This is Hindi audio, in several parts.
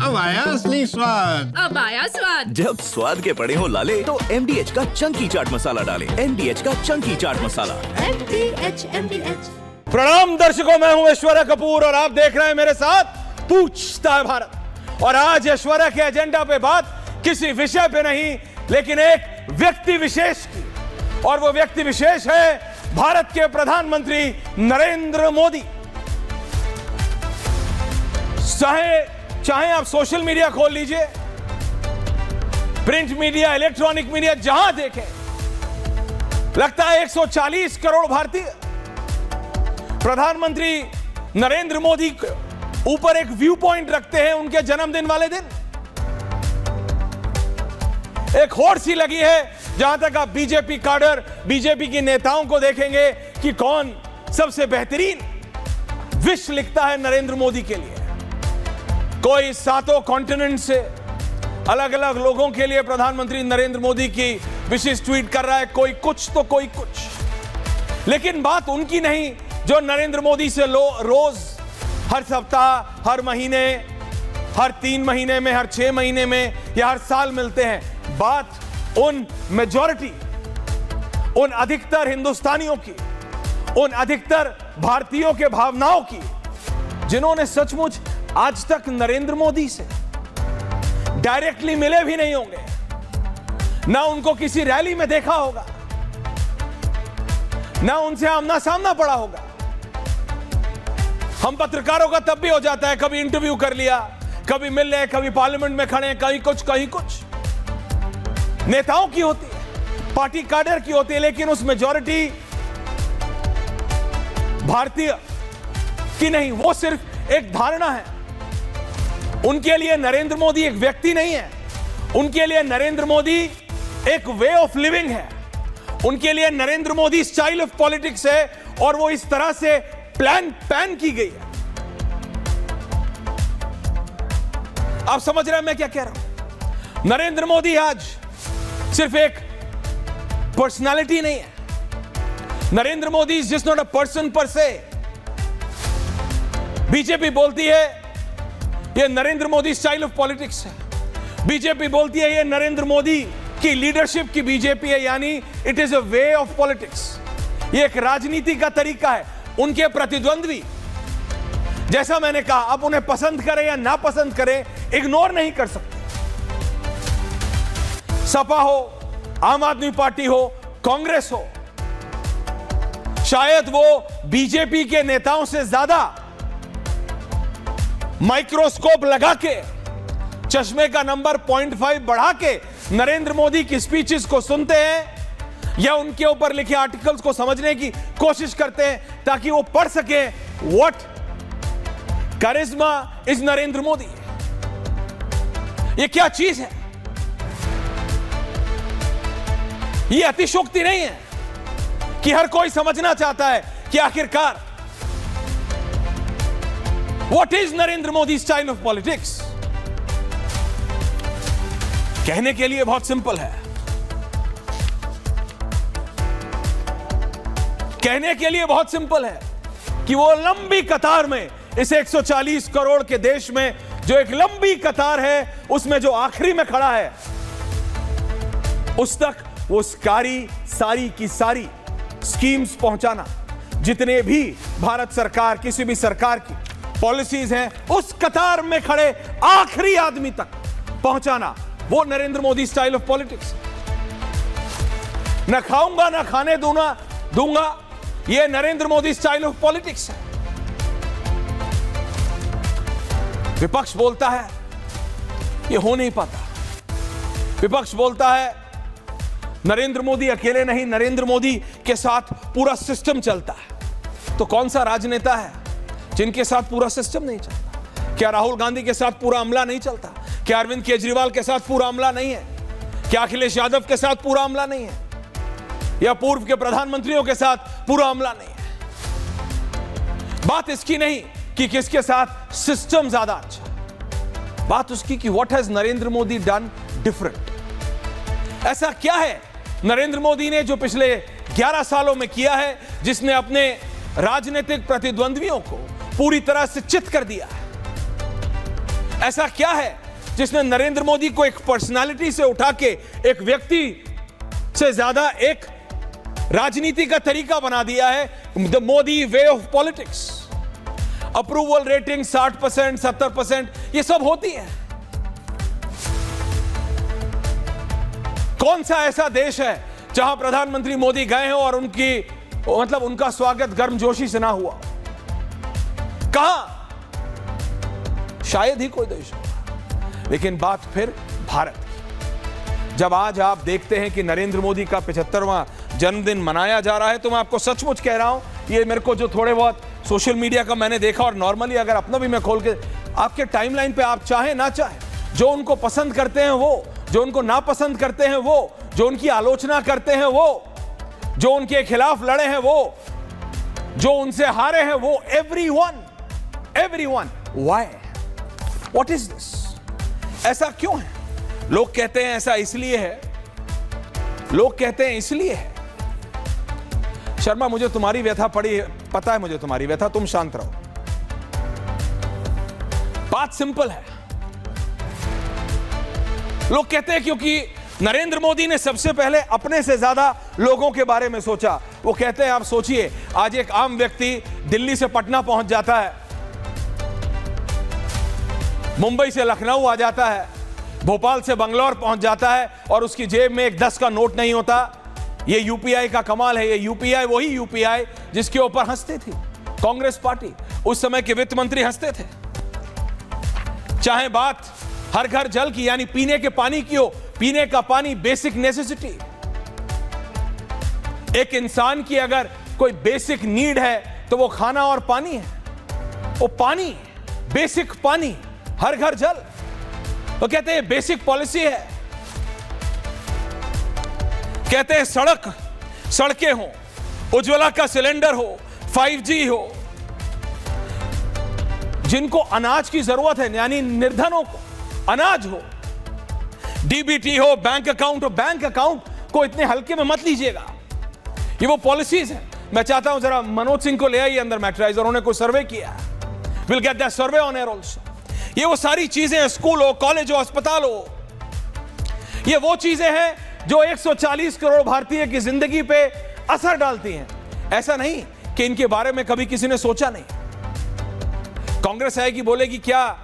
अब आया असली स्वाद। अब आया स्वाद। जब स्वाद के पड़े हो लाले तो MDH का चंकी चाट मसाला डालें। MDH का चंकी चाट मसाला। MDH। प्रणाम दर्शकों, मैं हूं ऐश्वर्या कपूर और आप देख रहे हैं मेरे साथ पूछता है भारत। और आज ऐश्वर्या के एजेंडा पे बात किसी विषय पे नहीं, लेकिन एक व्यक्ति विशेष की। और वो व्यक्ति विशेष है भारत के प्रधानमंत्री नरेंद्र मोदी। चाहे आप सोशल मीडिया खोल लीजिए, प्रिंट मीडिया, इलेक्ट्रॉनिक मीडिया, जहां देखें लगता है 140 करोड़ भारतीय प्रधानमंत्री नरेंद्र मोदी के ऊपर एक व्यू पॉइंट रखते हैं उनके जन्मदिन वाले दिन। एक होड़ सी लगी है जहां तक आप बीजेपी काडर, बीजेपी के नेताओं को देखेंगे कि कौन सबसे बेहतरीन विश लिखता है नरेंद्र मोदी के लिए। कोई 7 कॉन्टिनेंट से अलग अलग लोगों के लिए प्रधानमंत्री नरेंद्र मोदी की विशेष ट्वीट कर रहा है, कोई कुछ तो कोई कुछ। लेकिन बात उनकी नहीं जो नरेंद्र मोदी से रोज, हर सप्ताह, हर महीने, हर 3 महीने में, हर 6 महीने में या हर साल मिलते हैं। बात उन मेजॉरिटी, उन अधिकतर हिंदुस्तानियों की, उन अधिकतर भारतीयों के भावनाओं की जिन्होंने सचमुच आज तक नरेंद्र मोदी से डायरेक्टली मिले भी नहीं होंगे, ना उनको किसी रैली में देखा होगा, ना उनसे आमना सामना पड़ा होगा। हम पत्रकारों का तब भी हो जाता है, कभी इंटरव्यू कर लिया, कभी मिल रहे, कभी पार्लियामेंट में खड़े, कहीं कुछ नेताओं की होती है, पार्टी काडर की होती है। लेकिन उस मेजॉरिटी भारतीय की नहीं, वो सिर्फ एक धारणा है। उनके लिए नरेंद्र मोदी एक व्यक्ति नहीं है, उनके लिए नरेंद्र मोदी एक वे ऑफ लिविंग है, उनके लिए Narendra Modi style of politics है और वो इस तरह से पैन की गई है। आप समझ रहे हैं मैं क्या कह रहा हूं? नरेंद्र मोदी आज सिर्फ एक पर्सनालिटी नहीं है। Narendra Modi is just not a person पर से। बीजेपी बोलती है ये Narendra Modi style of politics है, बीजेपी बोलती है ये नरेंद्र मोदी की लीडरशिप की बीजेपी है, यानी it is a way of politics. ये एक राजनीति का तरीका है। उनके प्रतिद्वंद्वी, जैसा मैंने कहा, आप उन्हें पसंद करें या ना पसंद करें, इग्नोर नहीं कर सकते। सपा हो, आम आदमी पार्टी हो, कांग्रेस हो, शायद वो बीजेपी के नेताओं से ज्यादा माइक्रोस्कोप लगा के, चश्मे का नंबर 0.5 बढ़ा के नरेंद्र मोदी की स्पीचेस को सुनते हैं या उनके ऊपर लिखे आर्टिकल्स को समझने की कोशिश करते हैं ताकि वो पढ़ सके what charisma is Narendra Modi. ये क्या चीज है? ये अतिशयोक्ति नहीं है कि हर कोई समझना चाहता है कि आखिरकार what is Narendra Modi style of politics. कहने के लिए बहुत सिंपल है, कहने के लिए बहुत सिंपल है कि वो लंबी कतार में, इस 140 करोड़ के देश में जो एक लंबी कतार है, उसमें जो आखिरी में खड़ा है, उस तक वो सारी की सारी स्कीम्स पहुंचाना, जितने भी भारत सरकार, किसी भी सरकार की पॉलिसीज हैं, उस कतार में खड़े आखिरी आदमी तक पहुंचाना, वो Narendra Modi style of politics. न खाऊंगा न खाने दूंगा, ये Narendra Modi style of politics है। विपक्ष बोलता है ये हो नहीं पाता, विपक्ष बोलता है नरेंद्र मोदी अकेले नहीं, नरेंद्र मोदी के साथ पूरा सिस्टम चलता है। तो कौन सा राजनेता है जिनके साथ पूरा सिस्टम नहीं चलता? क्या राहुल गांधी के साथ पूरा अमला नहीं चलता? क्या अरविंद केजरीवाल के साथ पूरा अमला नहीं है? क्या अखिलेश यादव के साथ पूरा अमला नहीं है? या पूर्व के प्रधानमंत्रियों के साथ पूरा अमला नहीं है? बात इसकी नहीं कि किसके साथ सिस्टम ज्यादा अच्छा है, बात उसकी कि what has Narendra Modi done different. ऐसा क्या है नरेंद्र मोदी ने जो पिछले 11 सालों में किया है, जिसने अपने राजनीतिक प्रतिद्वंद्वियों को पूरी तरह से चित कर दिया है? ऐसा क्या है जिसने नरेंद्र मोदी को एक पर्सनालिटी से उठा के एक व्यक्ति से ज्यादा एक राजनीति का तरीका बना दिया है? The Modi way of politics. Approval rating 60%, 70% ये सब होती है। कौन सा ऐसा देश है जहां प्रधानमंत्री मोदी गए हैं और उनका स्वागत गर्मजोशी से ना हुआ? कहां? शायद ही कोई देश होगा। लेकिन बात फिर भारत की। जब आज आप देखते हैं कि नरेंद्र मोदी का 75वां जन्मदिन मनाया जा रहा है, तो मैं आपको सचमुच कह रहा हूं, ये मेरे को जो थोड़े बहुत सोशल मीडिया का मैंने देखा, और नॉर्मली अगर अपना भी मैं खोल के आपके टाइमलाइन पे, आप चाहे ना चाहे, जो उनको पसंद करते हैं वो, जो उनको नापसंद करते हैं वो, जो उनकी आलोचना करते हैं वो, जो उनके खिलाफ लड़े हैं वो, जो उनसे हारे हैं वो, everyone. Why? What is this? ऐसा क्यों है? लोग कहते हैं ऐसा इसलिए है, लोग कहते हैं इसलिए है। शर्मा, मुझे तुम्हारी व्यथा पता है, मुझे तुम्हारी व्यथा, तुम शांत रहो। बात सिंपल है। लोग कहते हैं क्योंकि नरेंद्र मोदी ने सबसे पहले अपने से ज्यादा लोगों के बारे में सोचा। वो कहते हैं, आप सोचिए, आज एक आम व्यक्ति दिल्ली से पटना पहुंच जाता है, मुंबई से लखनऊ आ जाता है, भोपाल से बंगलौर पहुंच जाता है, और उसकी जेब में एक 10 का नोट नहीं होता। ये यूपीआई का कमाल है। ये यूपीआई वही यूपीआई जिसके ऊपर हंसती थी कांग्रेस पार्टी, उस समय के वित्त मंत्री हंसते थे। चाहे बात हर घर जल की, यानी पीने के पानी की हो, पीने का पानी बेसिक नेसेसिटी। एक इंसान की अगर कोई बेसिक नीड है तो वो खाना और पानी है। वो पानी, बेसिक पानी, हर घर जल, वो कहते हैं बेसिक पॉलिसी है। कहते हैं सड़कें हो, उज्ज्वला का सिलेंडर हो, 5G हो। जिनको अनाज की जरूरत है, यानी निर्धनों को अनाज हो, डीबीटी हो, बैंक अकाउंट हो। बैंक अकाउंट को इतने हल्के में मत लीजिएगा, ये वो पॉलिसीज है। मैं चाहता हूं जरा मनोज सिंह को ले आइए अंदर, मैट्राइजर, उन्होंने कोई सर्वे किया, will get that survey on air also. ये वो सारी चीजें, स्कूल हो, कॉलेज हो, अस्पताल हो, ये वो चीजें हैं जो 140 करोड़ भारतीय की जिंदगी पे असर डालती हैं। ऐसा नहीं कि इनके बारे में कभी किसी ने सोचा नहीं। कांग्रेस आएगी, बोलेगी क्या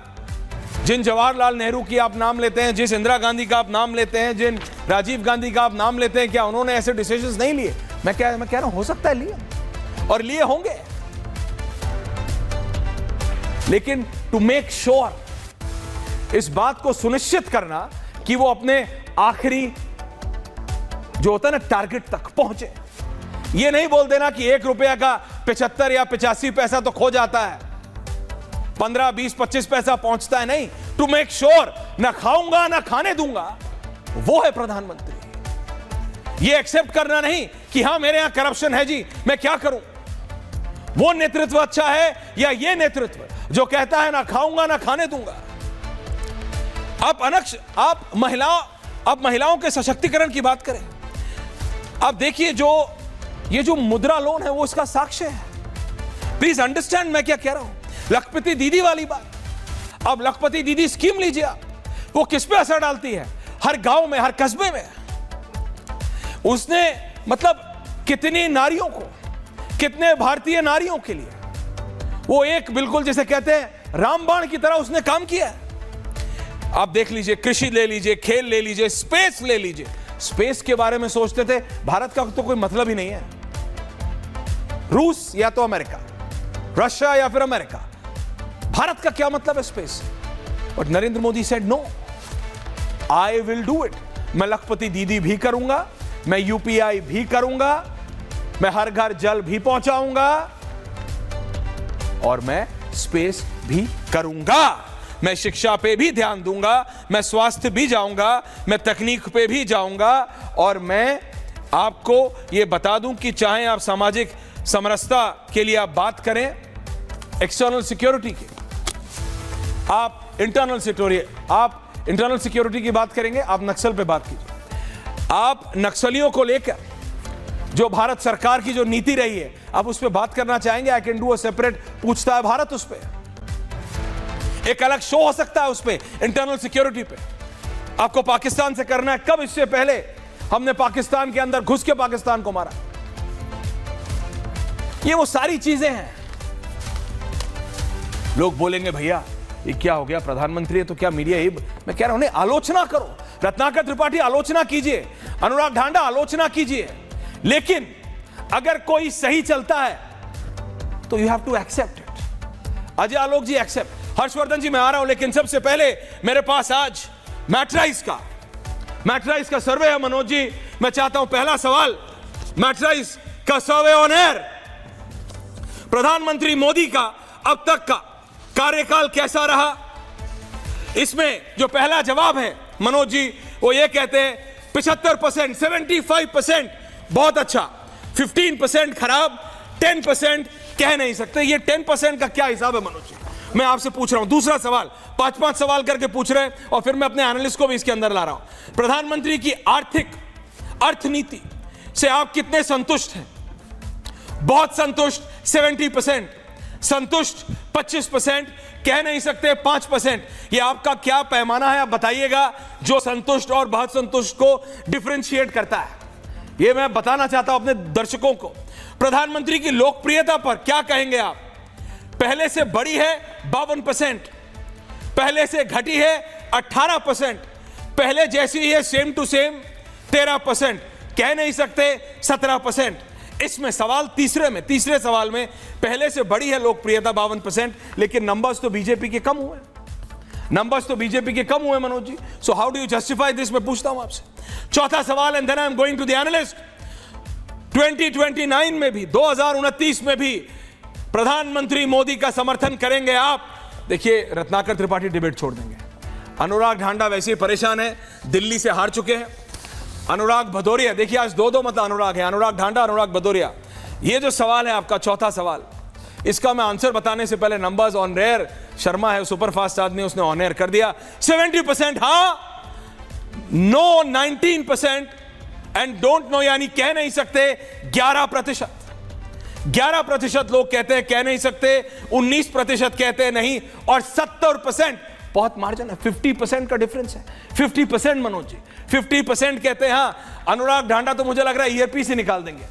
जिन जवाहरलाल नेहरू की आप नाम लेते हैं, जिस इंदिरा गांधी का आप नाम लेते हैं, जिन राजीव गांधी का आप नाम लेते हैं, क्या उन्होंने ऐसे डिसीजंस नहीं लिए? मैं कह रहा हूं, हो सकता है लिए, और लिए होंगे। लेकिन टू मेक श्योर, इस बात को सुनिश्चित करना कि वो अपने आखिरी जो होता है ना टारगेट तक पहुंचे। ये नहीं बोल देना कि 1 रुपया का 75 या 85 पैसा तो खो जाता है, 15, 20, 25 पैसा पहुंचता है। नहीं, टू मेक श्योर, ना खाऊंगा ना खाने दूंगा, वो है प्रधानमंत्री। ये एक्सेप्ट करना नहीं कि हां मेरे यहां करप्शन है जी, मैं क्या करूं। वो नेतृत्व अच्छा है या ये नेतृत्व जो कहता है ना खाऊंगा ना खाने दूंगा। आप महिलाओं के सशक्तिकरण की बात करें, आप देखिए ये जो मुद्रा लोन है वो इसका साक्ष्य है। प्लीज अंडरस्टैंड मैं क्या कह रहा हूं। लखपति दीदी वाली बात, अब लखपति दीदी स्कीम लीजिए आप, वो किस पे असर डालती है? हर गांव में, हर कस्बे में। उसने मतलब कितनी नारियों को, कितने भारतीय नारियों के लिए वो एक बिल्कुल जैसे कहते हैं रामबाण की तरह उसने काम किया है। आप देख लीजिए, कृषि ले लीजिए, खेल ले लीजिए, स्पेस ले लीजिए। स्पेस के बारे में सोचते थे, भारत का तो कोई मतलब ही नहीं है। रूस या तो अमेरिका, रशिया या फिर अमेरिका, भारत का क्या मतलब है space? But Narendra Modi said no, I will do it. मैं लखपति दीदी भी करूंगा, मैं यूपीआई भी करूंगा, मैं हर घर जल भी पहुंचाऊंगा, और मैं स्पेस भी करूंगा। मैं शिक्षा पे भी ध्यान दूंगा, मैं स्वास्थ्य भी जाऊंगा, मैं तकनीक पे भी जाऊंगा। और मैं आपको यह बता दूं कि चाहे आप सामाजिक समरसता के लिए आप बात करें, एक्सटर्नल सिक्योरिटी की, आप इंटरनल सिक्योरिटी की बात करेंगे, आप नक्सल पे बात कीजिए। आप नक्सलियों को लेकर जो भारत सरकार की जो नीति रही है, आप उस पर बात करना चाहेंगे? I can do a separate, पूछता है भारत उस पर। एक अलग शो हो सकता है उस पे, इंटरनल सिक्योरिटी पे। आपको पाकिस्तान से करना है, कब इससे पहले हमने पाकिस्तान के अंदर घुस के पाकिस्तान को मारा। ये वो सारी चीजें हैं। लोग बोलेंगे भैया ये क्या हो गया, प्रधानमंत्री है तो क्या मीडिया ही। मैं कह रहा हूं आलोचना करो, रत्नाकर त्रिपाठी आलोचना कीजिए, अनुराग ढांडा आलोचना कीजिए, लेकिन अगर कोई सही चलता है तो you have to accept it. Ajay Alok ji accept, Harshvardhan ji मैं आ रहा हूं, लेकिन सबसे पहले मेरे पास आज मैट्राइज का सर्वे है। मनोज जी मैं चाहता हूं पहला सवाल, मैट्राइज का सर्वे ऑन एयर, प्रधानमंत्री मोदी का अब तक का कार्यकाल कैसा रहा? इसमें जो पहला जवाब है मनोज जी वो ये कहते हैं 75%, 75% बहुत अच्छा, 15% खराब, 10% कह नहीं सकते। ये 10% का क्या हिसाब है मनोज जी? मैं आपसे पूछ रहा हूं। दूसरा सवाल, 5-5 सवाल करके पूछ रहे हैं और फिर मैं अपने एनालिस्ट को भी इसके अंदर ला रहा हूं। प्रधानमंत्री की अर्थनीति से आप कितने संतुष्ट हैं? बहुत संतुष्ट 70%, संतुष्ट 25%, कह नहीं सकते 5%। ये आपका क्या पैमाना है, आप बताइएगा जो संतुष्ट और बहुत संतुष्ट को डिफरेंशिएट करता है। ये मैं बताना चाहता हूं अपने दर्शकों को। प्रधानमंत्री की लोकप्रियता पर क्या कहेंगे आप? पहले से बढ़ी है 52%, पहले से घटी है 18%, पहले जैसी ही है सेम टू सेम 13%, कह नहीं सकते 17%। इसमें सवाल तीसरे सवाल में पहले से बढ़ी है लोकप्रियता 52%, लेकिन नंबर्स तो बीजेपी के कम हुए, Manoj ji. So how do you justify this? मैं पूछता हूं आपसे। चौथा सवाल, and then I am going to the analyst. 2029 में भी, 2029 में भी प्रधानमंत्री मोदी का समर्थन करेंगे आप? देखिए रत्नाकर त्रिपाठी डिबेट छोड़ देंगे, अनुराग ढांडा वैसे ही परेशान है, दिल्ली से हार चुके हैं। अनुराग भदौरिया, देखिए आज दो मत अनुराग है, अनुराग ढांडा, अनुराग भदौरिया। ये जो सवाल है आपका चौथा सवाल, इसका मैं आंसर बताने से पहले नंबर्स ऑन एयर, शर्मा है सुपरफास्ट आदमी, उसने ऑन एयर कर दिया। 70% हां, नो 19% एंड डोंट नो, यानी कह नहीं सकते 11% लोग कहते हैं कह नहीं सकते, 19% कहते हैं नहीं, और 70% बहुत मार्जिन है, 50% का डिफरेंस है। 50% मनोज जी, 50% कहते हैं हाँ। अनुराग ढांडा तो मुझे लग रहा है ईयरपीस ही निकाल देंगे।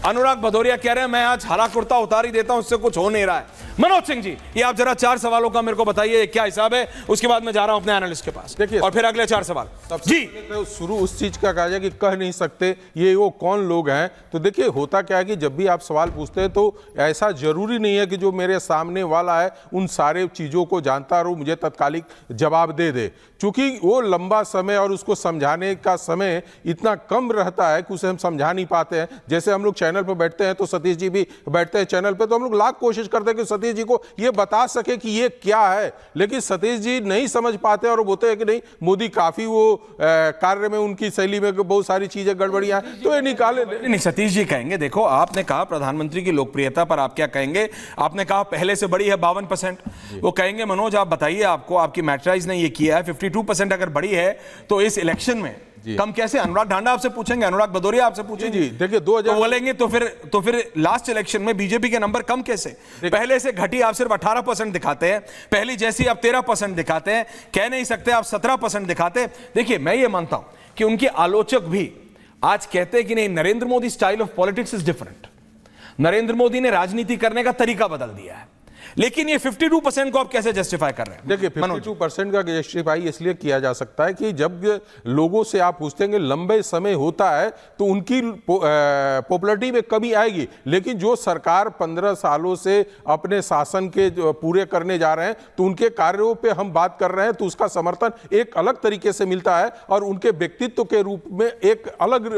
अनुराग भदौरिया कह रहे हैं मैं आज हरा कुर्ता उतार ही देता हूं, उससे कुछ हो नहीं रहा है। मनोज सिंह जी ये आप जरा 4 सवालों का मेरे को बताइए क्या हिसाब है, उसके बाद मैं जा रहा हूं अपने एनालिस्ट के पास, देखिए, और फिर अगले 4 सवाल जी। तो शुरू उस चीज का कहा जाए कि कह नहीं सकते ये वो कौन लोग हैं। तो देखिए होता क्या है कि जब भी आप सवाल पूछते हैं तो ऐसा जरूरी नहीं है कि जो मेरे सामने वाला है उन सारे चीजों को जानता और मुझे तत्कालिक जवाब दे, क्योंकि वो लंबा समय और उसको समझाने का समय इतना कम रहता है कि उसे हम समझा नहीं पाते हैं। जैसे हम लोग चैनल पर बैठते हैं तो सतीश जी भी बैठते हैं चैनल पे, तो हम लोग लाख कोशिश करते हैं कि सतीश जी को ये बता सके कि ये क्या है, लेकिन सतीश जी नहीं समझ पाते और बोलते हैं कि नहीं मोदी काफी वो कार्य में उनकी शैली में बहुत सारी चीजें गड़बड़ियां हैं, तो ये निकाले नहीं। सतीश जी कहेंगे, देखो आपने कहा प्रधानमंत्री की लोकप्रियता पर आप क्या कहेंगे? आपने कहा पहले से बड़ी है 52%, वो कहेंगे मनोज आप बताइए, आपको आपकी मैट्राइज ने ये किया है 52% अगर बड़ी है तो इस इलेक्शन में कम कैसे? अनुराग ढांडा आपसे पूछेंगे, अनुराग भदौरिया आपसे पूछेंगे, जी देखिए 2000 बोलेंगे तो फिर लास्ट इलेक्शन में बीजेपी के नंबर कम कैसे? पहले से घटी आप सिर्फ 18% दिखाते हैं, पहली जैसी आप 13% दिखाते हैं, कह नहीं सकते आप 17% दिखाते हैं। देखिए मैं ये मानता हूं कि उनके आलोचक भी आज कहते हैं कि नहीं Narendra Modi style of politics is different, Narendra Modi ने राजनीति करने का तरीका बदल दिया है, लेकिन ये 52% को आप कैसे जस्टिफाई कर रहे हैं? देखिए 52% का जस्टिफाई इसलिए किया जा सकता है कि जब लोगों से आप पूछते हैं कि लंबे समय होता है तो उनकी पॉपुलैरिटी में कमी आएगी, लेकिन जो सरकार 15 सालों से अपने शासन के पूरे करने जा रहे हैं तो उनके कार्यों पे हम बात कर रहे हैं तो उसका समर्थन एक अलग तरीके से मिलता है और उनके व्यक्तित्व के रूप में एक अलग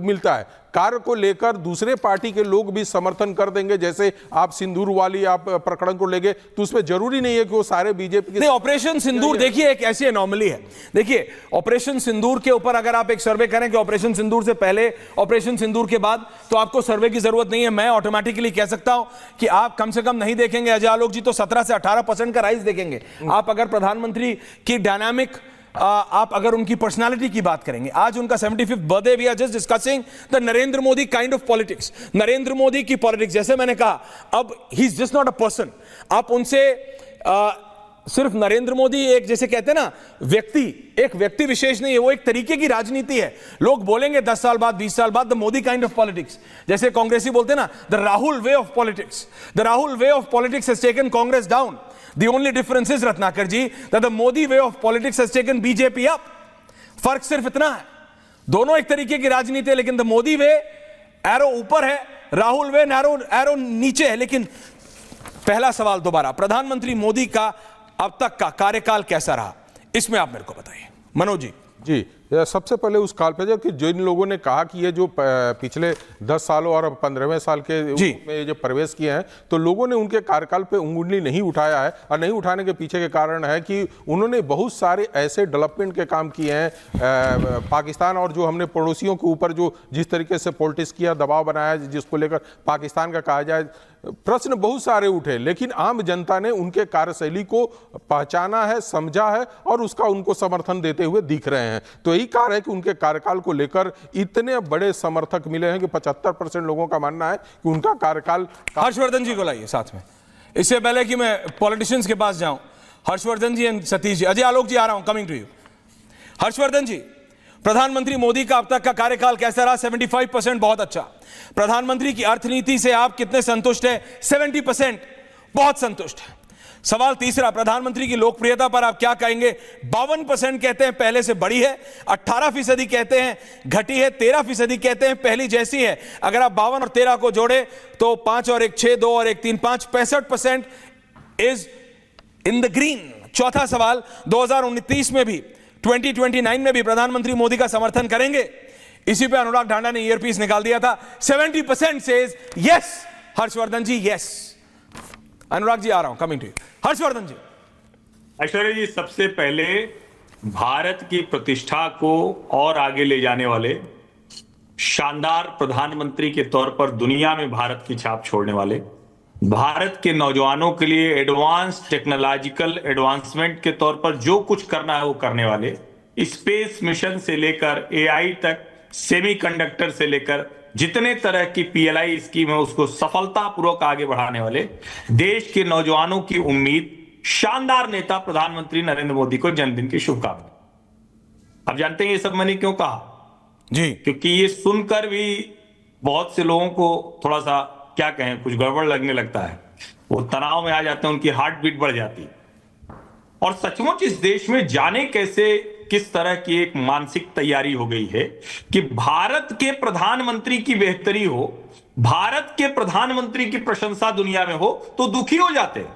मिलता है। कार्य को लेकर दूसरे पार्टी के लोग भी समर्थन कर देंगे, जैसे आप सिंदूर वाली आप प्रकरण को लेंगे तो उसमें जरूरी नहीं है कि वो सारे बीजेपी के। नहीं, ऑपरेशन सिंदूर देखिए एक ऐसी एनॉमली है। देखिए ऑपरेशन सिंदूर के ऊपर अगर आप एक सर्वे करें कि ऑपरेशन सिंदूर से पहले, ऑपरेशन सिंदूर के बाद, तो आपको सर्वे की जरूरत नहीं है। मैं ऑटोमेटिकली कह सकता हूं कि आप कम से कम नहीं देखेंगे अजय आलोक जी तो 17 से 18% का राइज देखेंगे। आप अगर प्रधानमंत्री की डायनामिक, आप अगर उनकी पर्सनालिटी की बात करेंगे, आज उनका 75th birthday, we are just discussing the Narendra Modi kind of politics. Narendra Modi की पॉलिटिक्स, जैसे मैंने कहा, अब he is just not a person. आप उनसे सिर्फ नरेंद्र मोदी एक जैसे कहते हैं ना एक व्यक्ति विशेष नहीं है, वो एक तरीके की राजनीति है। लोग बोलेंगे 10 साल बाद 20 साल बाद the Modi kind of politics, जैसे कांग्रेसी बोलते हैं ना the Rahul way of politics. The Rahul way of politics has taken Congress down. The only difference is Ratnakar ji that the Modi way of politics has taken BJP up. फर्क सिर्फ इतना है, दोनों एक तरीके की राजनीति है, लेकिन द मोदी वे एरो ऊपर है, राहुल वे एरो नीचे है। लेकिन पहला सवाल दोबारा, प्रधानमंत्री मोदी का अब तक का कार्यकाल कैसा रहा, इसमें आप मेरे को बताइए। मनोज जी। सबसे पहले उस काल पे जब कि जिन लोगों ने कहा कि ये जो पिछले 10 सालों और 15वें साल के में जो प्रवेश किए हैं, तो लोगों ने उनके कार्यकाल पे उंगली नहीं उठाया है। और नहीं उठाने के पीछे के कारण है कि उन्होंने बहुत सारे ऐसे डेवलपमेंट के काम किए हैं पाकिस्तान और जो हमने पड़ोसियों के ऊपर जो जिस तरीके से पॉलिटिक्स किया, दबाव बनाया, जिसको लेकर पाकिस्तान का कहा जाए, प्रश्न बहुत सारे उठे, लेकिन आम जनता ने उनके कार्यशैली को पहचाना है, समझा है और उसका उनको समर्थन देते हुए दिख रहे हैं। तो यही कारण है कि उनके कार्यकाल को लेकर इतने बड़े समर्थक मिले हैं कि 75% लोगों का मानना है कि उनका कार्यकाल। हर्षवर्धन जी को लाइए साथ में, इससे पहले कि मैं पॉलिटिशियंस के पास जाऊं। हर्षवर्धन जी एंड सतीश जी, अजय आलोक जी आ रहा हूं, कमिंग टू यू। हर्षवर्धन जी, प्रधानमंत्री मोदी का अब तक का कार्यकाल कैसा रहा? 75% बहुत अच्छा। प्रधानमंत्री की अर्थनीति से आप कितने संतुष्ट हैं? 70% बहुत संतुष्ट है। सवाल तीसरा, प्रधानमंत्री की लोकप्रियता पर आप क्या कहेंगे? 52% कहते हैं पहले से बढ़ी है, 18% कहते हैं घटी है, 13% कहते हैं पहली जैसी है। अगर आप 52 और 13 को जोड़े तो 5 और 1 6, 2 और 1 3 5, 65% इज इन द ग्रीन। चौथा सवाल, 2029 में भी 2029 में भी प्रधानमंत्री मोदी का समर्थन करेंगे? इसी पे अनुराग ढांडा ने ईयरपीस निकाल दिया था। 70% सेज यस। हर्षवर्धन जी यस। अनुराग जी आ रहा हूं, कमिंग टू यू। हर्षवर्धन जी। ऐश्वर्या जी, सबसे पहले भारत की प्रतिष्ठा को और आगे ले जाने वाले शानदार प्रधानमंत्री के तौर पर दुनिया में भारत की छाप छोड़ने वाले, भारत के नौजवानों के लिए एडवांस टेक्नोलॉजिकल एडवांसमेंट के तौर पर जो कुछ करना है वो करने वाले, स्पेस मिशन से लेकर एआई तक, सेमीकंडक्टर से लेकर जितने तरह की पीएलआई स्कीम है उसको सफलतापूर्वक आगे बढ़ाने वाले, देश के नौजवानों की उम्मीद, शानदार नेता प्रधानमंत्री नरेंद्र मोदी को जन्मदिन की शुभकामनाएं। अब जानते हैं ये सब मैंने क्यों कहा जी? क्योंकि ये सुनकर भी बहुत से लोगों को थोड़ा सा क्या कहें, कुछ गड़बड़ लगने लगता है, वो तनाव में आ जाते हैं, उनकी हार्ट बीट बढ़ जाती है। और सचमुच इस देश में जाने कैसे किस तरह की एक मानसिक तैयारी हो गई है कि भारत के प्रधानमंत्री की बेहतरी हो, भारत के प्रधानमंत्री की प्रशंसा दुनिया में हो तो दुखी हो जाते हैं,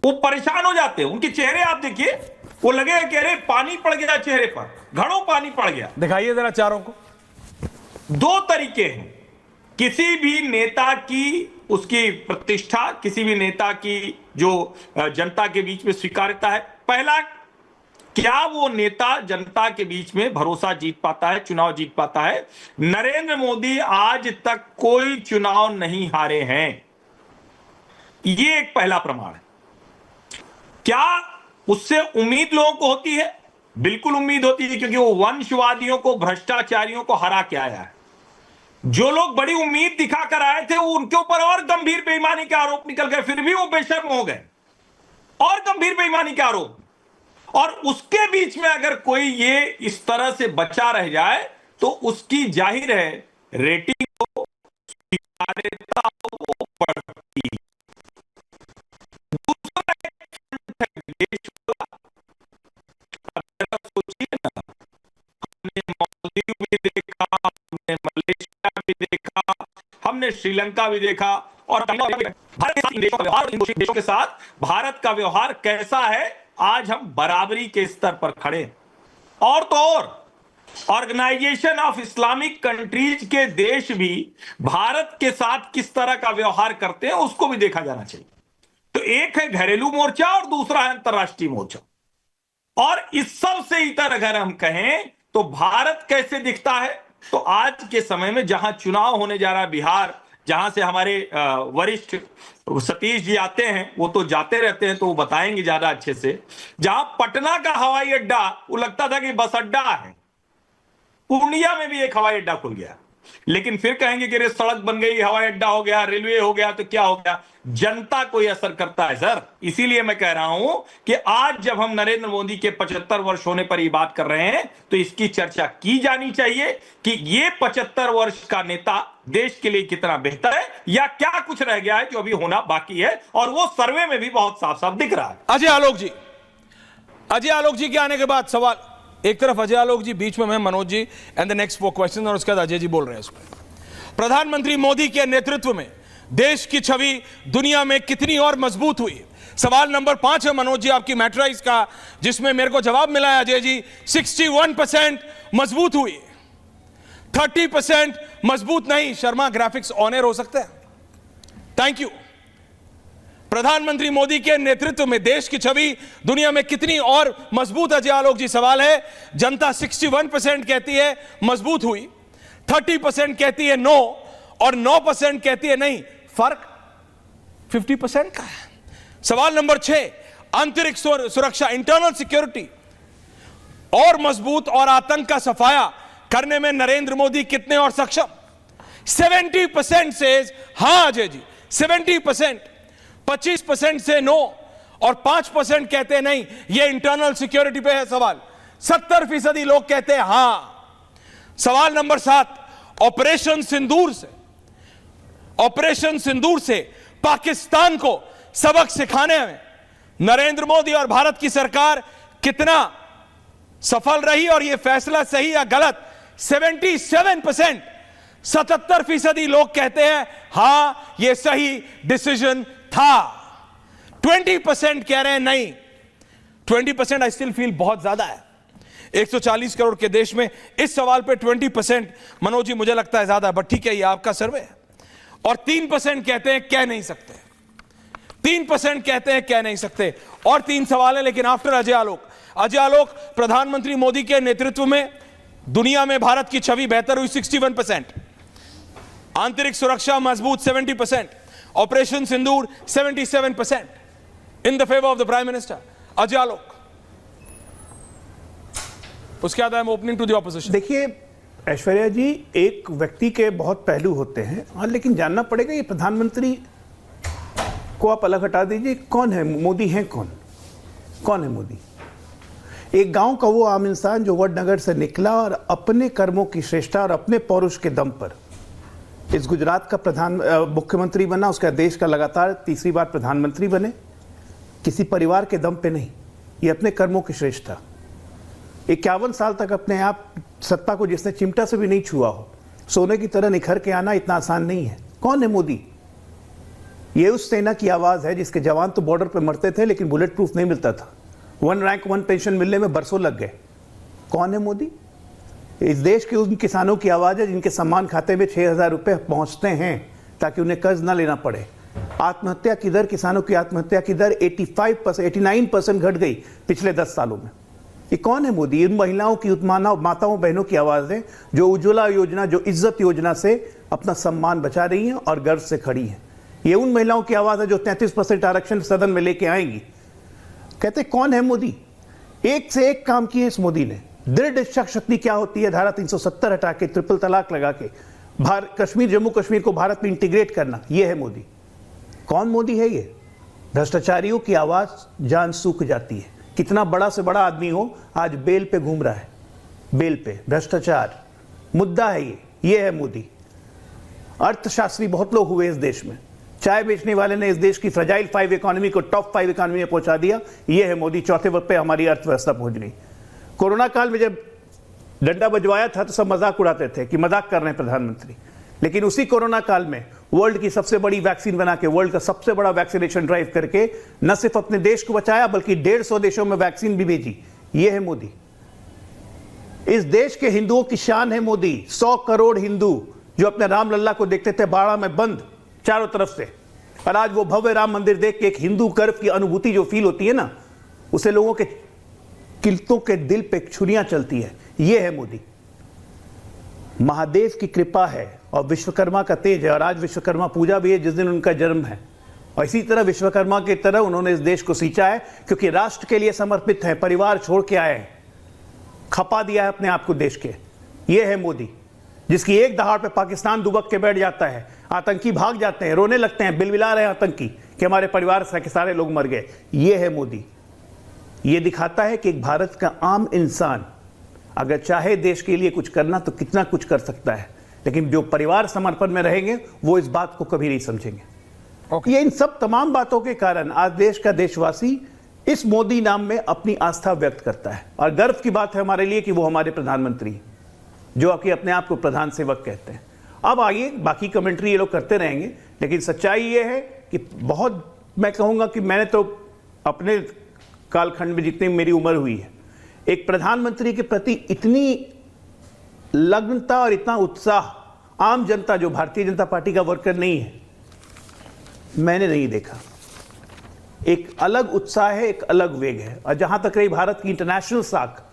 वो परेशान हो जाते हैं। उनके चेहरे आप देखिए, वो लगे कि अरे पानी पड़ गया चेहरे पर, घड़ों पानी पड़ गया। दिखाइए जरा चारों को। दो तरीके हैं किसी भी नेता की उसकी प्रतिष्ठा, किसी भी नेता की जो जनता के बीच में स्वीकार्यता है। पहला, क्या वो नेता जनता के बीच में भरोसा जीत पाता है, चुनाव जीत पाता है? नरेंद्र मोदी आज तक कोई चुनाव नहीं हारे हैं, ये एक पहला प्रमाण है। क्या उससे उम्मीद लोगों को होती है? बिल्कुल उम्मीद होती है, क्योंकि वो वंशवादियों को, भ्रष्टाचारियों को हरा के आया है। जो लोग बड़ी उम्मीद दिखाकर आए थे वो उनके ऊपर और गंभीर बेईमानी के आरोप निकल गए, फिर भी वो बेशर्म हो गए, और गंभीर बेईमानी के आरोप। और उसके बीच में अगर कोई ये इस तरह से बचा रह जाए तो उसकी जाहिर है रेटिंग को, स्वीकार्यता वो बढ़ती। दूसरा देश सोचिए ना, हमने मालदीव भी देखा, हमने मलेशिया भी देखा, हमने श्रीलंका भी देखा, और भारत देशों के साथ भारत का व्यवहार कैसा है, आज हम बराबरी के स्तर पर खड़े। और तो और ऑर्गेनाइजेशन ऑफ इस्लामिक कंट्रीज के देश भी भारत के साथ किस तरह का व्यवहार करते हैं उसको भी देखा जाना चाहिए। तो एक है घरेलू मोर्चा और दूसरा है अंतरराष्ट्रीय मोर्चा। और इस सब से इतर अगर हम कहें तो भारत कैसे दिखता है, तो आज के समय में जहां चुनाव होने जा रहा है बिहार, जहां से हमारे वरिष्ठ सतीश जी आते हैं, वो तो जाते रहते हैं तो वो बताएंगे ज्यादा अच्छे से। जहां पटना का हवाई अड्डा वो लगता था कि बस अड्डा है, पूर्णिया में भी एक हवाई अड्डा खुल गया। लेकिन फिर कहेंगे कि रे सड़क बन गई, हवाई अड्डा हो गया, रेलवे हो गया, तो क्या हो गया? जनता को यह असर करता है सर। इसीलिए मैं कह रहा हूं कि आज जब हम नरेंद्र मोदी के 75 वर्ष होने पर ये बात कर रहे हैं तो इसकी चर्चा की जानी चाहिए कि ये 75 वर्ष का नेता देश के लिए कितना बेहतर है या क्या कुछ रह गया है जो अभी होना बाकी है, और वो सर्वे में भी बहुत साफ साफ दिख रहा है। अजय आलोक जी के आने के बाद सवाल, एक तरफ अजय आलोक जी, बीच में मैं Manoj ji, and the next 4 question, और उसके बाद अजय जी बोल रहे हैं। इसमें प्रधानमंत्री मोदी के नेतृत्व में देश की छवि दुनिया में कितनी और मजबूत हुई? सवाल नंबर 5 है मनोज जी आपकी मैट्राइज का, जिसमें मेरे को जवाब मिला है अजय जी 61% मजबूत हुई, 30% मजबूत नहीं। शर्मा ग्राफिक्स ऑन एयर हो सकते हैं? Thank you. प्रधानमंत्री मोदी के नेतृत्व में देश की छवि दुनिया में कितनी और मजबूत? अजय आलोक जी सवाल है। जनता 61% कहती है मजबूत हुई, 30% कहती है नो, और 9% कहती है नहीं। फर्क 50% का है। सवाल नंबर 6, आंतरिक सुरक्षा, इंटरनल सिक्योरिटी और मजबूत और आतंक का सफाया करने में नरेंद्र मोदी कितने और सक्षम? 70% से हां अजय जी, 70%, 25% से नो, और 5% कहते हैं नहीं। यह इंटरनल सिक्योरिटी पे है सवाल। 70% लोग कहते हैं हां। सवाल नंबर 7, ऑपरेशन सिंदूर से पाकिस्तान को सबक सिखाने में नरेंद्र मोदी और भारत की सरकार कितना सफल रही, और यह फैसला सही या गलत? 77%, 77% लोग कहते हैं हां यह सही डिसीजन था। 20% कह रहे हैं नहीं। 20% आई स्टिल फील बहुत ज्यादा है। 140 करोड़ के देश में इस सवाल पे 20% मनोज जी मुझे लगता है ज्यादा है, बट ठीक है, ये आपका सर्वे है। और 3% कहते हैं कह नहीं सकते, 3% कहते हैं कह नहीं सकते। और 3 सवाल है, लेकिन आफ्टर अजय आलोक, प्रधानमंत्री मोदी के नेतृत्व में दुनिया में भारत की छवि बेहतर हुई 61%, आंतरिक सुरक्षा मजबूत 70%, operation Sindoor 77%, in the favour of the prime minister. Ajay Alok, उसके बाद I am opening to the opposition. देखिए ऐश्वर्या जी, एक व्यक्ति के बहुत पहलू होते हैं, हाँ, लेकिन जानना पड़ेगा ये प्रधानमंत्री को आप अलग हटा दीजिए, कौन है मोदी? है कौन है मोदी? एक गांव का वो आम इंसान जो वडनगर से निकला और अपने कर्मों की श्रेष्ठता और अपने पौरुष के दम पर इस गुजरात का मुख्यमंत्री बना, उसका देश का लगातार तीसरी बार प्रधानमंत्री बने। किसी परिवार के दम पे नहीं, ये अपने कर्मों की श्रेष्ठता। 51 साल तक अपने आप सत्ता को जिसने चिमटा से भी नहीं छुआ हो, सोने की तरह निखर के आना इतना आसान नहीं है। कौन है मोदी? ये उस सेना की आवाज है जिसके जवान तो बॉर्डर पे मरते थे लेकिन बुलेट प्रूफ नहीं मिलता था, 1 रैंक 1 पेंशन मिलने में बरसों लग गए। कौन है मोदी? इस देश के उन किसानों की आवाज है जिनके सम्मान खाते में 6,000 रुपए पहुंचते हैं ताकि उन्हें कर्ज ना लेना पड़े। आत्महत्या की दर, किसानों की आत्महत्या की दर 89% घट गई पिछले 10 सालों में। ये कौन है मोदी? इन महिलाओं की, माताओं बहनों की आवाज है जो उज्ज्वला योजना, जो इज्जत योजना से अपना सम्मान बचा रही हैं और गर्व से खड़ी हैं। ये उन महिलाओं की आवाज है जो 33% आरक्षण सदन में लेके आएंगी। कहते कौन है मोदी? एक से एक काम किए इस मोदी ने। दृढ़ इच्छा शक्ति क्या होती है? धारा 370 हटा के, ट्रिपल तलाक लगा के कश्मीर, जम्मू कश्मीर को भारत में इंटीग्रेट करना, ये है मोदी। कौन मोदी है ये? भ्रष्टाचारियों की आवाज जान सूख जाती है। कितना बड़ा से बड़ा आदमी हो, आज बेल पे घूम रहा है, बेल पे। भ्रष्टाचार मुद्दा है ये है मोदी। अर्थशास्त्री बहुत लोग हुए इस देश में। चाय बेचने वाले ने इस देश की फ्रजाइल 5 इकोनॉमी को टॉप 5 इकोनॉमी में पहुंचा दिया, ये है मोदी। चौथे वक्त पे हमारी अर्थव्यवस्था पहुंच गई। कोरोना काल में जब डंडा बजवाया था तो सब मजाक उड़ाते थे कि मजाक कर रहे हैं प्रधानमंत्री, लेकिन उसी कोरोना काल में वर्ल्ड की सबसे बड़ी वैक्सीन बना के, वर्ल्ड का सबसे बड़ा वैक्सीनेशन ड्राइव करके न सिर्फ अपने देश को बचाया बल्कि 150 देशों में वैक्सीन भी भेजी। ये है मोदी। इस देश के हिंदुओं की शान है मोदी। 100 करोड़ हिंदू जो अपने राम लल्ला को देखते थे बाड़ा में बंद चारों तरफ से, और आज वो भव्य राम मंदिर देख के एक हिंदू गर्व की अनुभूति जो फील होती है ना, उसे लोगों के किल्तों के दिल पे छुरियां चलती है। ये है मोदी। महादेव की कृपा है और विश्वकर्मा का तेज है, और आज विश्वकर्मा पूजा भी है जिस दिन उनका जन्म है। और इसी तरह विश्वकर्मा की तरह उन्होंने इस देश को सींचा है, क्योंकि राष्ट्र के लिए समर्पित है, परिवार छोड़ के आए हैं, खपा दिया है अपने आप को देश के। ये है मोदी। जिसकी एक दहाड़ पे पाकिस्तान दुबक के बैठ जाता है, आतंकी भाग जाते हैं, रोने लगते हैं, बिलबिला रहे हैं आतंकी कि हमारे परिवार के सारे लोग मर गए। ये है मोदी। ये दिखाता है कि एक भारत का आम इंसान अगर चाहे देश के लिए कुछ करना तो कितना कुछ कर सकता है, लेकिन जो परिवार समर्पण में रहेंगे वो इस बात को कभी नहीं समझेंगे। ये इन सब तमाम बातों के कारण आज देश का देशवासी इस मोदी नाम में अपनी आस्था व्यक्त करता है, और गर्व की बात है हमारे लिए कि वो हमारे प्रधानमंत्री हैं, जो कि अपने आप को प्रधान सेवक कहते हैं। अब आइए, बाकी कमेंट्री ये लोग करते रहेंगे, लेकिन सच्चाई ये है कि बहुत, मैं कहूंगा कि मैंने तो अपने कालखंड में जितनी मेरी उम्र हुई है, एक प्रधानमंत्री के प्रति इतनी लग्नता और इतना उत्साह आम जनता, जो भारतीय जनता पार्टी का वर्कर नहीं है, मैंने नहीं देखा। एक अलग उत्साह है, एक अलग वेग है। और जहां तक रही भारत की इंटरनेशनल साख,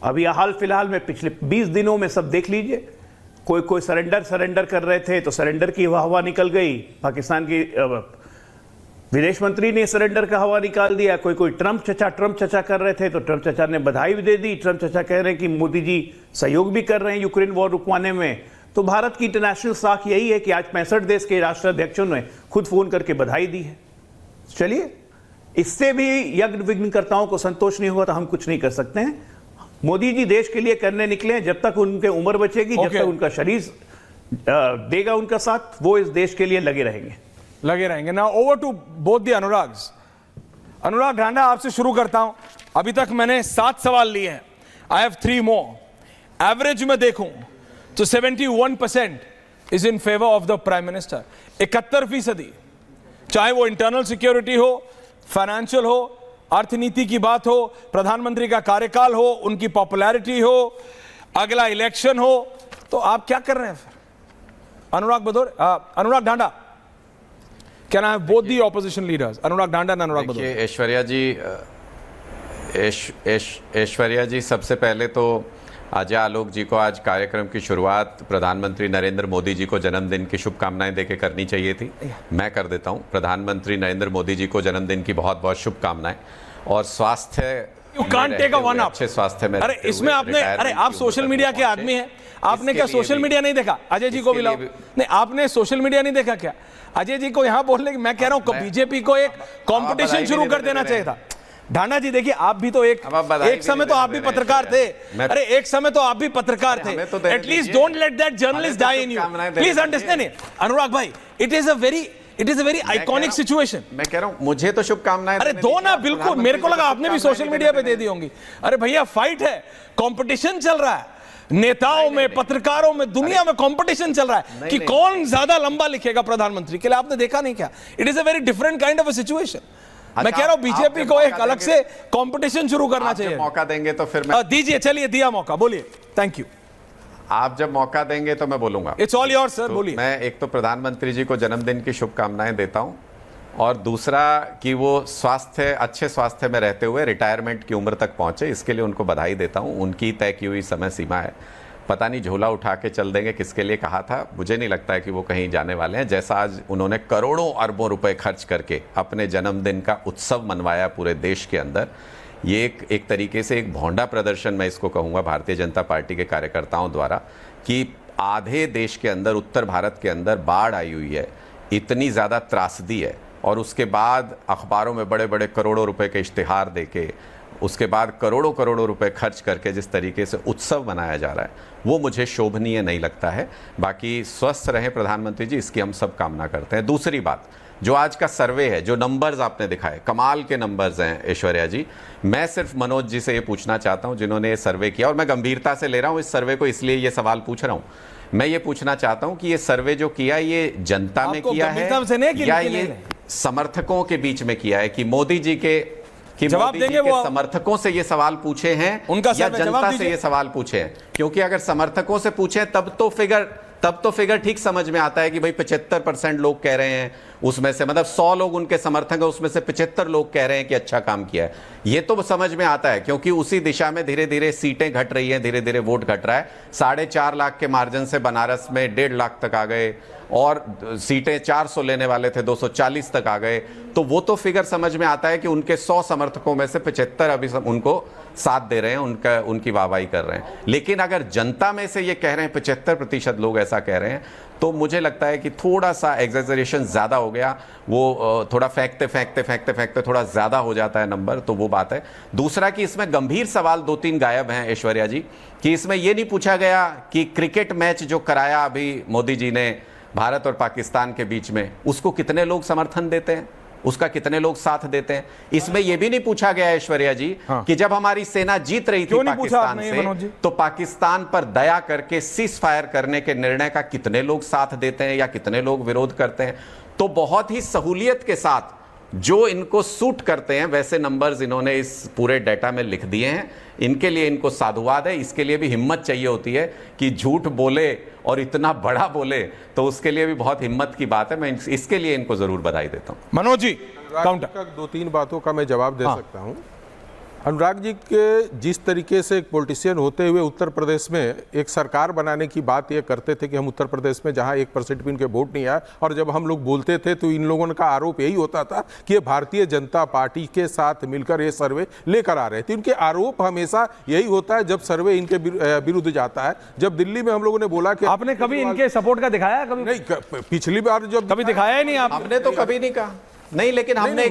अभी हाल फिलहाल में पिछले 20 दिनों में सब देख लीजिए, कोई सरेंडर कर रहे थे तो सरेंडर की हवा निकल गई, पाकिस्तान की विदेश मंत्री ने सरेंडर का हवा निकाल दिया, कोई ट्रम्प चचा कर रहे थे तो ट्रम्प चचा ने बधाई भी दे दी। ट्रम्प चचा कह रहे हैं कि मोदी जी सहयोग भी कर रहे हैं यूक्रेन वॉर रुकवाने में। तो भारत की इंटरनेशनल साख यही है कि आज 65 देश के राष्ट्राध्यक्षों ने खुद फोन करके बधाई दी है। चलिए, इससे भी यज्ञ विघ्नकर्ताओं को संतोष नहीं हुआ तो हम कुछ नहीं कर सकते हैं। मोदी जी देश के लिए करने निकले हैं, जब तक उनके उम्र बचेगी, जब तक उनका शरीर देगा उनका साथ, वो इस देश के लिए लगे रहेंगे। Now over to both the Anurags. Anurag Dhanda, आपसे शुरू करता हूं। अभी तक मैंने 7 सवाल लिए हैं, आई हैव 3 मोर। एवरेज में देखूं तो 71% is in favour of the prime minister. 71%, चाहे वो इंटरनल सिक्योरिटी हो, फाइनेंशियल हो, अर्थनीति की बात हो, प्रधानमंत्री का कार्यकाल हो, उनकी पॉपुलैरिटी हो, अगला इलेक्शन हो, तो आप क्या कर रहे हैं फिर? Anurag Dhanda, can I have both the opposition leaders, Anurag Dhanda and Anurag Bhadauria? Aishwarya ji, सबसे पहले तो अजय आलोक जी को आज कार्यक्रम की शुरुआत प्रधानमंत्री नरेंद्र मोदी जी को जन्मदिन की शुभकामनाएं देके करनी चाहिए थी। मैं कर देता हूं। प्रधानमंत्री नरेंद्र मोदी जी को जन्मदिन की बहुत बहुत शुभकामनाएं, और स्वास्थ्य, you can't take a one up, अच्छे स्वास्थ्य में। अरे इसमें आपने, अरे आप सोशल मीडिया के आदमी हैं, आपने क्या सोशल मीडिया नहीं देखा? अजय जी को भी लाओ। नहीं, आपने सोशल मीडिया नहीं देखा क्या? अजय जी को यहां बोलने, मैं कह रहा हूं बीजेपी को एक कंपटीशन शुरू कर देना चाहिए था। ढांडा जी देखिए, आप भी तो एक समय तो आप भी पत्रकार थे। अरे एक समय तो आप भी पत्रकार थे। At least don't let that journalist die in you, please understand it. Anurag भाई, it is a very iconic situation. मैं कह रहा हूं, मुझे तो शुभकामनाएं। अरे दो ना, बिल्कुल। मेरे को लगा आपने भी सोशल मीडिया पे दे दी होंगी। अरे भैया, फाइट है, कंपटीशन चल रहा है, नेताओं में, पत्रकारों में, दुनिया में कंपटीशन चल रहा है कि कौन ज्यादा लंबा लिखेगा प्रधानमंत्री के लिए। आपने देखा नहीं क्या? It is a very different kind of a situation. मैं कह रहा हूं बीजेपी को एक अलग से कंपटीशन शुरू करना चाहिए। मौका देंगे तो फिर मैं दीजिए, चलिए, दिया मौका, बोलिए। Thank you. आप जब मौका देंगे तो मैं बोलूंगा। इट्स ऑल योर्स सर, बोलिए। मैं एक तो प्रधानमंत्री जी को जन्मदिन की शुभकामनाएं देता हूं, और दूसरा कि वो अच्छे स्वास्थ्य में रहते हुए रिटायरमेंट की उम्र तक पहुंचे, इसके लिए उनको बधाई देता हूं। उनकी तय की हुई समय सीमा है, पता नहीं झोला उठा के चल देंगे, किसके लिए कहा था। मुझे नहीं लगता है कि वो कहीं जाने वाले हैं। जैसा आज उन्होंने करोड़ों अरबों रुपए खर्च करके अपने जन्मदिन का उत्सव मनवाया पूरे देश के अंदर, ये एक तरीके से एक भौंडा प्रदर्शन, मैं इसको कहूँगा, भारतीय जनता पार्टी के कार्यकर्ताओं द्वारा, कि आधे देश के अंदर, उत्तर भारत के अंदर बाढ़ आई हुई है, इतनी ज़्यादा त्रासदी है, और उसके बाद अखबारों में बड़े बड़े करोड़ों रुपए के इश्तिहार देके, उसके बाद करोड़ों रुपए खर्च करके जिस तरीके से उत्सव मनाया जा रहा है, वो मुझे शोभनीय नहीं लगता है। बाकी स्वस्थ रहे प्रधानमंत्री जी, इसकी हम सब कामना करते हैं। दूसरी बात, जो आज का सर्वे है, जो नंबर्स आपने दिखाए, कमाल के नंबर्स हैं ऐश्वर्या जी। मैं सिर्फ मनोज जी से ये पूछना चाहता हूं, जिन्होंने ये सर्वे किया, और मैं गंभीरता से ले रहा हूं इस सर्वे को, इसलिए ये सवाल पूछ रहा हूं। मैं ये पूछना चाहता हूं कि ये सर्वे जो किया, ये जनता में किया है या ये समर्थकों के बीच में किया है, कि मोदी जी के जवाब देंगे वो समर्थकों से ये सवाल पूछे हैं या जनता से ये सवाल पूछे हैं? क्योंकि अगर समर्थकों से पूछे तब तो फिगर ठीक समझ में आता है कि भाई 75% लोग कह रहे हैं, उसमें से मतलब 100 लोग उनके समर्थक हैं, उसमें से 75 लोग कह रहे हैं कि अच्छा काम किया है। ये तो समझ में आता है, क्योंकि उसी दिशा में धीरे धीरे सीटें घट रही हैं, धीरे धीरे वोट घट रहा है। 4.5 लाख के मार्जिन से बनारस में 1.5 लाख तक आ गए, और सीटें 400 लेने वाले थे 240 तक आ गए। तो वो तो फिगर समझ में आता है कि उनके 100 समर्थकों में से 75 अभी उनको साथ दे रहे हैं, उनकी वाहवाही कर रहे हैं। लेकिन अगर जनता में से ये कह रहे हैं 75% लोग ऐसा कह रहे हैं, तो मुझे लगता है कि थोड़ा सा एग्जैजरेशन ज़्यादा हो गया। वो थोड़ा फेंकते थोड़ा ज़्यादा हो जाता है नंबर, तो वो बात है। दूसरा कि इसमें गंभीर सवाल 2-3 गायब हैं ऐश्वर्या जी, कि इसमें ये नहीं पूछा गया कि क्रिकेट मैच जो कराया अभी मोदी जी ने भारत और पाकिस्तान के बीच में, उसको कितने लोग समर्थन देते हैं, उसका कितने लोग साथ देते हैं। इसमें यह भी नहीं पूछा गया ऐश्वर्या जी कि जब हमारी सेना जीत रही थी पाकिस्तान से, तो पाकिस्तान पर दया करके सीज फायर करने के निर्णय का कितने लोग साथ देते हैं या कितने लोग विरोध करते हैं। तो बहुत ही सहूलियत के साथ जो इनको सूट करते हैं वैसे नंबर्स इन्होंने इस पूरे डेटा में लिख दिए हैं। इनके लिए इनको साधुवाद है। इसके लिए भी हिम्मत चाहिए होती है कि झूठ बोले और इतना बड़ा बोले, तो उसके लिए भी बहुत हिम्मत की बात है। मैं इसके लिए इनको जरूर बधाई देता हूं। मनोज जी, काउंटर 2-3 बातों का मैं जवाब दे सकता हूं। अनुराग जी के जिस तरीके से एक पॉलिटिशियन होते हुए उत्तर प्रदेश में एक सरकार बनाने की बात ये करते थे कि हम उत्तर प्रदेश में जहां 1% भी इनके वोट नहीं आया, और जब हम लोग बोलते थे तो इन लोगों का आरोप यही होता था कि ये भारतीय जनता पार्टी के साथ मिलकर ये सर्वे लेकर आ रहे थे। इनके आरोप हमेशा यही होता है जब सर्वे इनके विरुद्ध जाता है। जब दिल्ली में हम लोगों ने बोला कि आपने कभी इनके सपोर्ट का दिखाया? कभी नहीं, पिछली बार जब कभी दिखाया ही नहीं आपने तो कभी नहीं कहा। नहीं, लेकिन हमने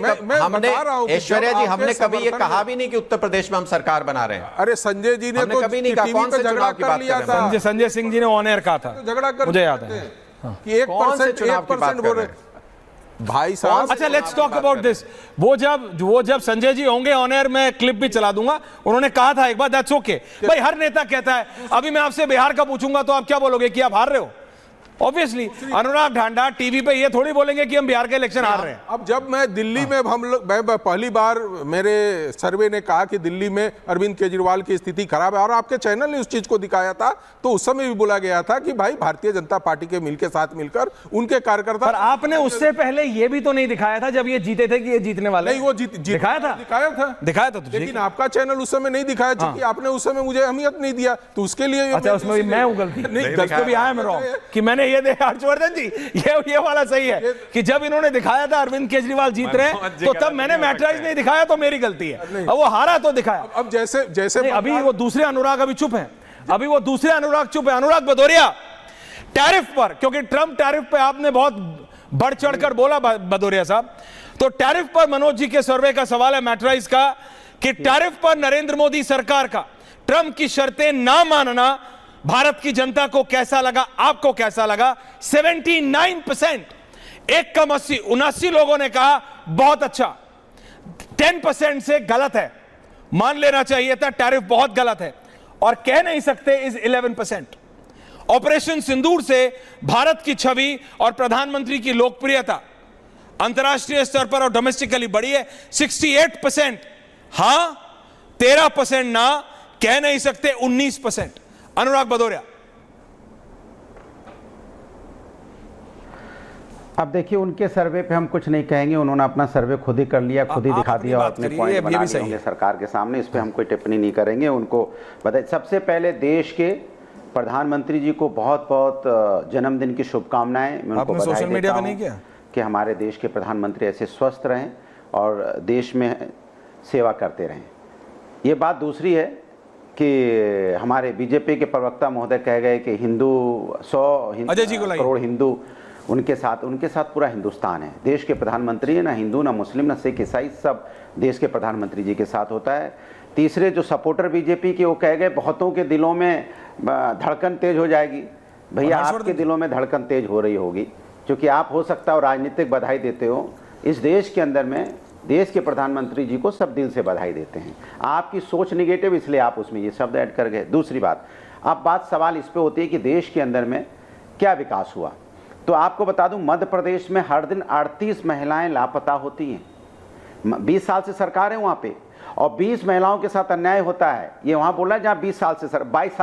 ऐश्वर्या जी, हमने कभी ये कहा भी नहीं कि उत्तर प्रदेश में हम सरकार बना रहे हैं। अरे संजय जी ने तो कभी नहीं कहा। कौन से चुनाव की बात कर रहे हैं? संजय सिंह जी ने ऑन एयर कहा था, झगड़ा कर, मुझे याद है कि 1% बोल रहे भाई साहब। अच्छा, लेट्स टॉक अबाउट दिस। वो जब संजय जी होंगे ऑन एयर, मैं क्लिप भी चला दूंगा, उन्होंने कहा था एक बार, दैट्स ओके। भाई हर नेता कहता है। अभी मैं आपसे बिहार का पूछूंगा तो आप क्या बोलोगे कि आप हार रहे हो? ऑब्वियसली अनुराग ढांडा टीवी पे ये थोड़ी बोलेंगे कि हम बिहार के इलेक्शन हार रहे हैं। अब जब मैं दिल्ली में मैं पहली बार मेरे सर्वे ने कहा कि दिल्ली में अरविंद केजरीवाल की स्थिति खराब है, और आपके चैनल ने उस चीज को दिखाया था, तो उस समय भी बोला गया था कि भाई भारतीय जनता पार्टी के मिलकर साथ मिलकर उनके कार्यकर्ता। पर आपने उससे पहले ये भी तो नहीं दिखाया था जब ये जीते थे कि ये जीतने वाले। नहीं, वो दिखाया था। लेकिन आपका चैनल उस समय नहीं दिखाया, क्योंकि आपने उस समय मुझे अहमियत नहीं दिया, तो उसके लिए अच्छा, उसमें मैं हूं गलती। नहीं, भी आया मैं रॉन्ग कि मैंने ये देखा। हर्षवर्धन जी, ये वाला सही है कि जब इन्होंने दिखाया था अरविंद केजरीवाल जीत रहे हैं, तो तब मैंने मैट्राइज नहीं दिखाया, तो मेरी गलती है। अब वो हारा तो दिखाया। अब जैसे अभी वो दूसरे अनुराग अभी चुप हैं। अनुराग भदौरिया टैरिफ पर, क्योंकि ट्रंप टैरिफ पे आपने बहुत बढ़ चढ़कर बोला भदौरिया साहब, तो टैरिफ पर मनोज जी के सर्वे का सवाल है मैट्राइज का, कि टैरिफ पर नरेंद्र मोदी सरकार का ट्रंप की शर्तें ना मानना भारत की जनता को कैसा लगा, आपको कैसा लगा? 79%, 1:80 लोगों ने कहा बहुत अच्छा। 10% से गलत है, मान लेना चाहिए था टैरिफ बहुत गलत है, और कह नहीं सकते इज 11%। ऑपरेशन सिंदूर से भारत की छवि और प्रधानमंत्री की लोकप्रियता अंतर्राष्ट्रीय स्तर पर और डोमेस्टिकली बढ़ी है। 68% हां, 13% ना, कह नहीं सकते 19%। अनुराग भदौरिया, अब देखिए उनके सर्वे पे हम कुछ नहीं कहेंगे, उन्होंने अपना सर्वे खुद ही कर लिया, खुद ही दिखा दिया, और अपने पॉइंट बना दिए होंगे सरकार के सामने। इस पे हम कोई टिप्पणी नहीं करेंगे। उनको बताइए, सबसे पहले देश के प्रधानमंत्री जी को बहुत बहुत जन्मदिन की शुभकामनाएं। मैं उनको बधाई देता हूं कि हमारे देश के प्रधानमंत्री ऐसे स्वस्थ रहें और देश में सेवा करते रहें। ये बात दूसरी है कि हमारे बीजेपी के प्रवक्ता महोदय कह गए कि 100 करोड़ हिंदू उनके साथ पूरा हिंदुस्तान है। देश के प्रधानमंत्री है, ना हिंदू, ना मुस्लिम, ना सिख, ईसाई, सब देश के प्रधानमंत्री जी के साथ होता है। तीसरे जो सपोर्टर बीजेपी के, वो कह गए बहुतों के दिलों में धड़कन तेज हो जाएगी। भैया आपके दिलों में धड़कन तेज हो रही होगी, क्योंकि आप हो सकता है राजनीतिक बधाई देते हो। इस देश के अंदर में देश के प्रधानमंत्री जी को सब दिल से बधाई देते हैं। आपकी सोच निगेटिव, इसलिए आप उसमें ये शब्द ऐड कर गए। दूसरी बात, अब सवाल इस पे होती है कि देश के अंदर में क्या विकास हुआ। तो आपको बता दूं, मध्य प्रदेश में हर दिन 38 महिलाएं लापता होती हैं। 20 साल से सरकार है वहाँ पे, और 20 महिलाओं के साथ अन्याय होता है। ये वहाँ बोला जहाँ 22 साल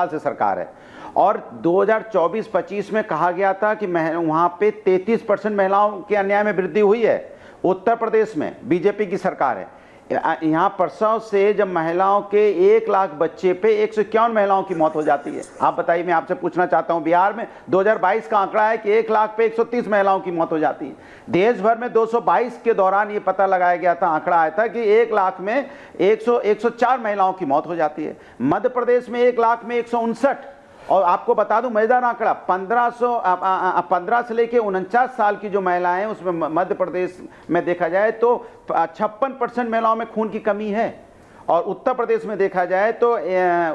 से सरकार है। और 2024-25 में कहा गया था कि वहाँ पे 33% महिलाओं के अन्याय में वृद्धि हुई है। उत्तर प्रदेश में बीजेपी की सरकार है। यहाँ प्रसव से जब महिलाओं के 1 लाख बच्चे पे 151 महिलाओं की मौत हो जाती है। आप बताइए, मैं आपसे पूछना चाहता हूँ, बिहार में 2022 का आंकड़ा है कि 1 लाख पे 130 महिलाओं की मौत हो जाती है। देश भर में 222 के दौरान ये पता लगाया गया था, आंकड़ा आया था कि 1 लाख में 104 महिलाओं की मौत हो जाती है। मध्य प्रदेश में 1 लाख में 159। और आपको बता दूं मजेदार आंकड़ा, 15 से लेके 49 साल की जो महिलाएं हैं उसमें मध्य प्रदेश में देखा जाए तो 56% महिलाओं में खून की कमी है, और उत्तर प्रदेश में देखा जाए तो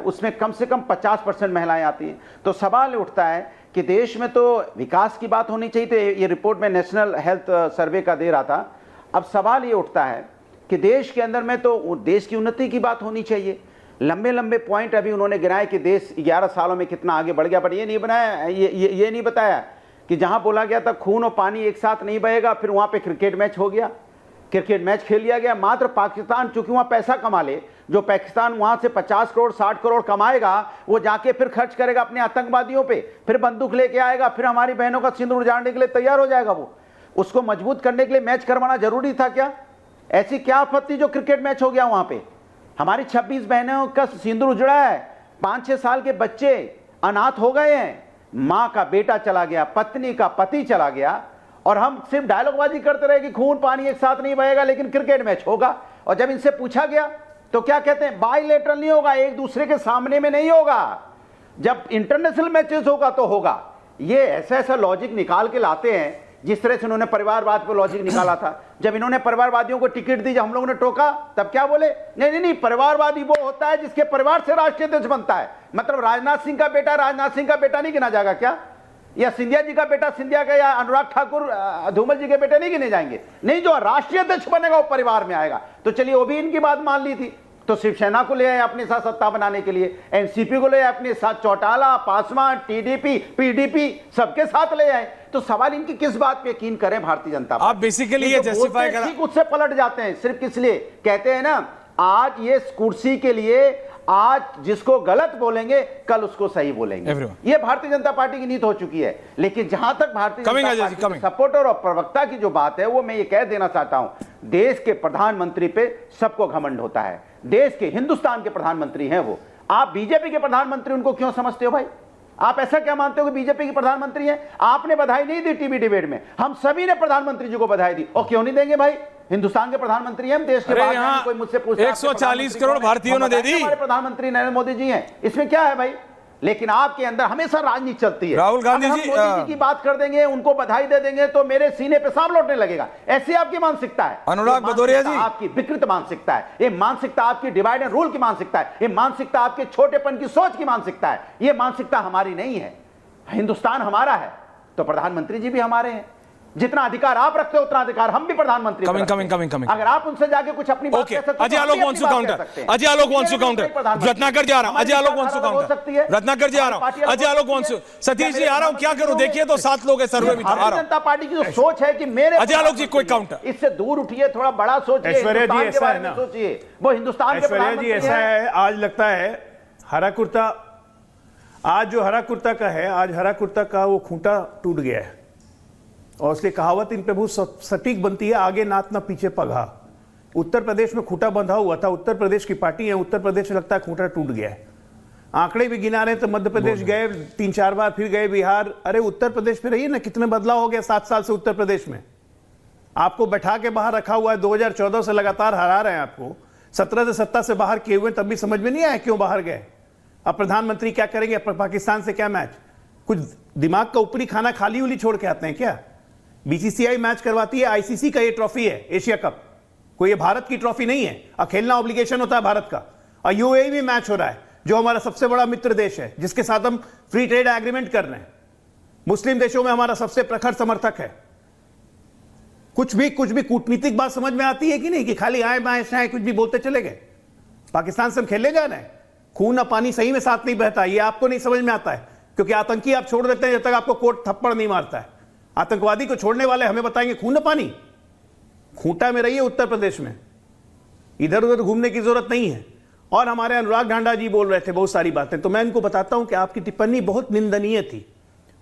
उसमें कम से कम 50% महिलाएं आती हैं। तो सवाल उठता है कि देश में तो विकास की बात होनी चाहिए, तो ये रिपोर्ट में नेशनल हेल्थ सर्वे का दे रहा था। अब सवाल ये उठता है कि देश के अंदर में तो देश की उन्नति की बात होनी चाहिए। लंबे लंबे पॉइंट अभी उन्होंने गिनाए कि देश 11 सालों में कितना आगे बढ़ गया, पर ये नहीं बनाया, ये नहीं बताया कि जहां बोला गया था खून और पानी एक साथ नहीं बहेगा, फिर वहां पे क्रिकेट मैच हो गया, क्रिकेट मैच खेल लिया गया। मात्र पाकिस्तान चूंकि वहां पैसा कमा ले, जो पाकिस्तान वहां से 50 करोड़ 60 करोड़ कमाएगा, वो जाके फिर खर्च करेगा अपने आतंकवादियों पे, फिर बंदूक लेके आएगा, फिर हमारी बहनों का सिंदूर उजाड़ने के लिए तैयार हो जाएगा। वो उसको मजबूत करने के लिए मैच करवाना जरूरी था क्या? ऐसी क्या आपत्ति जो क्रिकेट मैच हो गया वहां पे? हमारी 26 बहनों का सिंदूर उजड़ा है, 5-6 साल के बच्चे अनाथ हो गए हैं, मां का बेटा चला गया, पत्नी का पति चला गया, और हम सिर्फ डायलॉगबाजी करते रहे कि खून पानी एक साथ नहीं बहेगा, लेकिन क्रिकेट मैच होगा। और जब इनसे पूछा गया तो क्या कहते हैं? बायलैटरल नहीं होगा, एक दूसरे के सामने में नहीं होगा, जब इंटरनेशनल मैचेस होगा तो होगा। ये ऐसा ऐसा लॉजिक निकाल के लाते हैं, जिस तरह से उन्होंने परिवारवाद पर लॉजिक निकाला था। जब इन्होंने परिवारवादियों को टिकट दी, जब हम लोगों ने टोका, तब क्या बोले? नहीं, परिवारवादी वो होता है जिसके परिवार से राष्ट्रीय अध्यक्ष बनता है। मतलब राजनाथ सिंह का बेटा राजनाथ सिंह का बेटा नहीं गिना जाएगा क्या? या सिंधिया जी का बेटा सिंधिया का, या अनुराग ठाकुर धूमल जी के बेटे नहीं गिने जाएंगे? नहीं, जो राष्ट्रीय अध्यक्ष बनेगा वो परिवार में आएगा। तो चलिए, वो भी इनकी बात मान ली थी, तो शिवसेना को ले आए अपने साथ सत्ता बनाने के लिए, एनसीपी को ले आए अपने साथ, चौटाला, पासवान, टीडीपी, पीडीपी सबके साथ ले आए। तो सवाल इनकी किस बात पे यकीन करें भारतीय जनता पार्टी? आप बेसिकली ये जस्टिफाई करा, ठीक उससे पलट जाते हैं, सिर्फ किस लिए? कहते हैं ना, आज ये कुर्सी के लिए आज जिसको गलत बोलेंगे कल उसको सही बोलेंगे। ये भारतीय जनता पार्टी की नीति हो चुकी है। लेकिन जहां तक भारतीय जनता पार्टी सपोर्टर और प्रवक्ता की जो बात है, वो मैं ये कह देना चाहता हूं, देश के प्रधानमंत्री पे सबको घमंड होता है। देश के, हिंदुस्तान के प्रधानमंत्री हैं वो। आप बीजेपी के प्रधानमंत्री उनको क्यों समझते हो भाई? आप ऐसा क्या मानते हो कि बीजेपी के प्रधानमंत्री हैं? आपने बधाई नहीं दी टीवी डिबेट में, हम सभी ने प्रधानमंत्री जी को बधाई दी। और क्यों नहीं देंगे भाई? हिंदुस्तान के प्रधानमंत्री हैं, हम देश के बाहर कोई मुझसे पूछता है 140 करोड़ भारतीयों ने दे दी। हमारे प्रधानमंत्री नरेंद्र मोदी जी हैं, इसमें क्या है भाई? लेकिन आपके अंदर हमेशा राजनीति चलती है। राहुल गांधी जी मोदी जी की बात कर देंगे, उनको बधाई दे देंगे तो मेरे सीने पे सांप लौटने लगेगा। ऐसी आपकी मानसिकता है। अनुराग भदौरिया जी, आपकी विकृत मानसिकता है ये। मानसिकता आपकी डिवाइड एंड रूल की मानसिकता है। ये मानसिकता आपके छोटेपन की सोच की मानसिकता है। ये मानसिकता हमारी नहीं है। हिंदुस्तान हमारा है तो प्रधानमंत्री जी भी हमारे हैं। जितना अधिकार आप रखते हो उतना अधिकार हम भी प्रधानमंत्री कमिंग। अगर आप उनसे जाके कुछ अपनी बात कह सकते हो, Ajay Alok wants to counter, Ajay Alok wants to counter, Ratnakar ji आ रहा हूं, Ajay Alok wants to counter, Ratnakar ji आ रहा हूं, अजय आलोक वांट्स, सतीश जी आ रहा हूं, क्या करूं? देखिए तो 7 लोग है सर्वे में, भारतीय जनता पार्टी की जो सोच है कि मेरे, अजय आलोक जी कोई काउंटर, इससे दूर उठिए, थोड़ा बड़ा सोचिए, ऐश्वर्या जी ऐसा है ना, सोचिए, वो हिंदुस्तान के प्रधानमंत्री ऐसा है। आज लगता है हरा कुर्ता, आज जो हरा कुर्ता का है, आज हरा कुर्ता का वो खूंटा टूट गया है, और इसलिए कहावत इन पे बहुत सटीक बनती है, आगे नात ना पीछे पगहा। उत्तर प्रदेश में खूंटा बंधा हुआ था, उत्तर प्रदेश की पार्टी है, उत्तर प्रदेश में लगता है खूंटा टूट गया है। आंकड़े भी गिना रहे तो मध्य प्रदेश गए 3-4 बार, फिर गए बिहार। अरे उत्तर प्रदेश में रहिए ना, कितने बदलाव हो गया 7 साल से उत्तर प्रदेश में। आपको बैठा के बाहर रखा हुआ है, 2014 से लगातार हरा रहे हैं आपको, 17 से सत्ता से बाहर किए हुए, तब भी समझ में नहीं आया क्यों बाहर गए। अब प्रधानमंत्री क्या करेंगे? पाकिस्तान से क्या मैच? कुछ दिमाग का ऊपरी खाना खाली उली छोड़ के आते हैं क्या? बीसीसीआई मैच करवाती है, आईसीसी का ये ट्रॉफी है, एशिया कप, कोई ये भारत की ट्रॉफी नहीं है। और खेलना ऑब्लिगेशन होता है भारत का। और यूएई में मैच हो रहा है, जो हमारा सबसे बड़ा मित्र देश है, जिसके साथ हम फ्री ट्रेड एग्रीमेंट कर रहे हैं, मुस्लिम देशों में हमारा सबसे प्रखर समर्थक है। कुछ भी कूटनीतिक बात समझ में आती है कि नहीं, कि खाली आए बाएं शाएं कुछ भी बोलते चले गए। पाकिस्तान से हम खेलने जा रहे हैं, खून और पानी सही में साथ नहीं बहता, ये आपको नहीं समझ में आता है, क्योंकि आतंकी आप छोड़ देते हैं जब तक आपको कोर्ट थप्पड़ नहीं मारता है। आतंकवादी को छोड़ने वाले हमें बताएंगे खून और पानी। खूंटा में रहिए उत्तर प्रदेश में, इधर उधर घूमने की जरूरत नहीं है। और हमारे अनुराग ढांडा जी बोल रहे थे बहुत सारी बातें, तो मैं इनको बताता हूं कि आपकी टिप्पणी बहुत निंदनीय थी।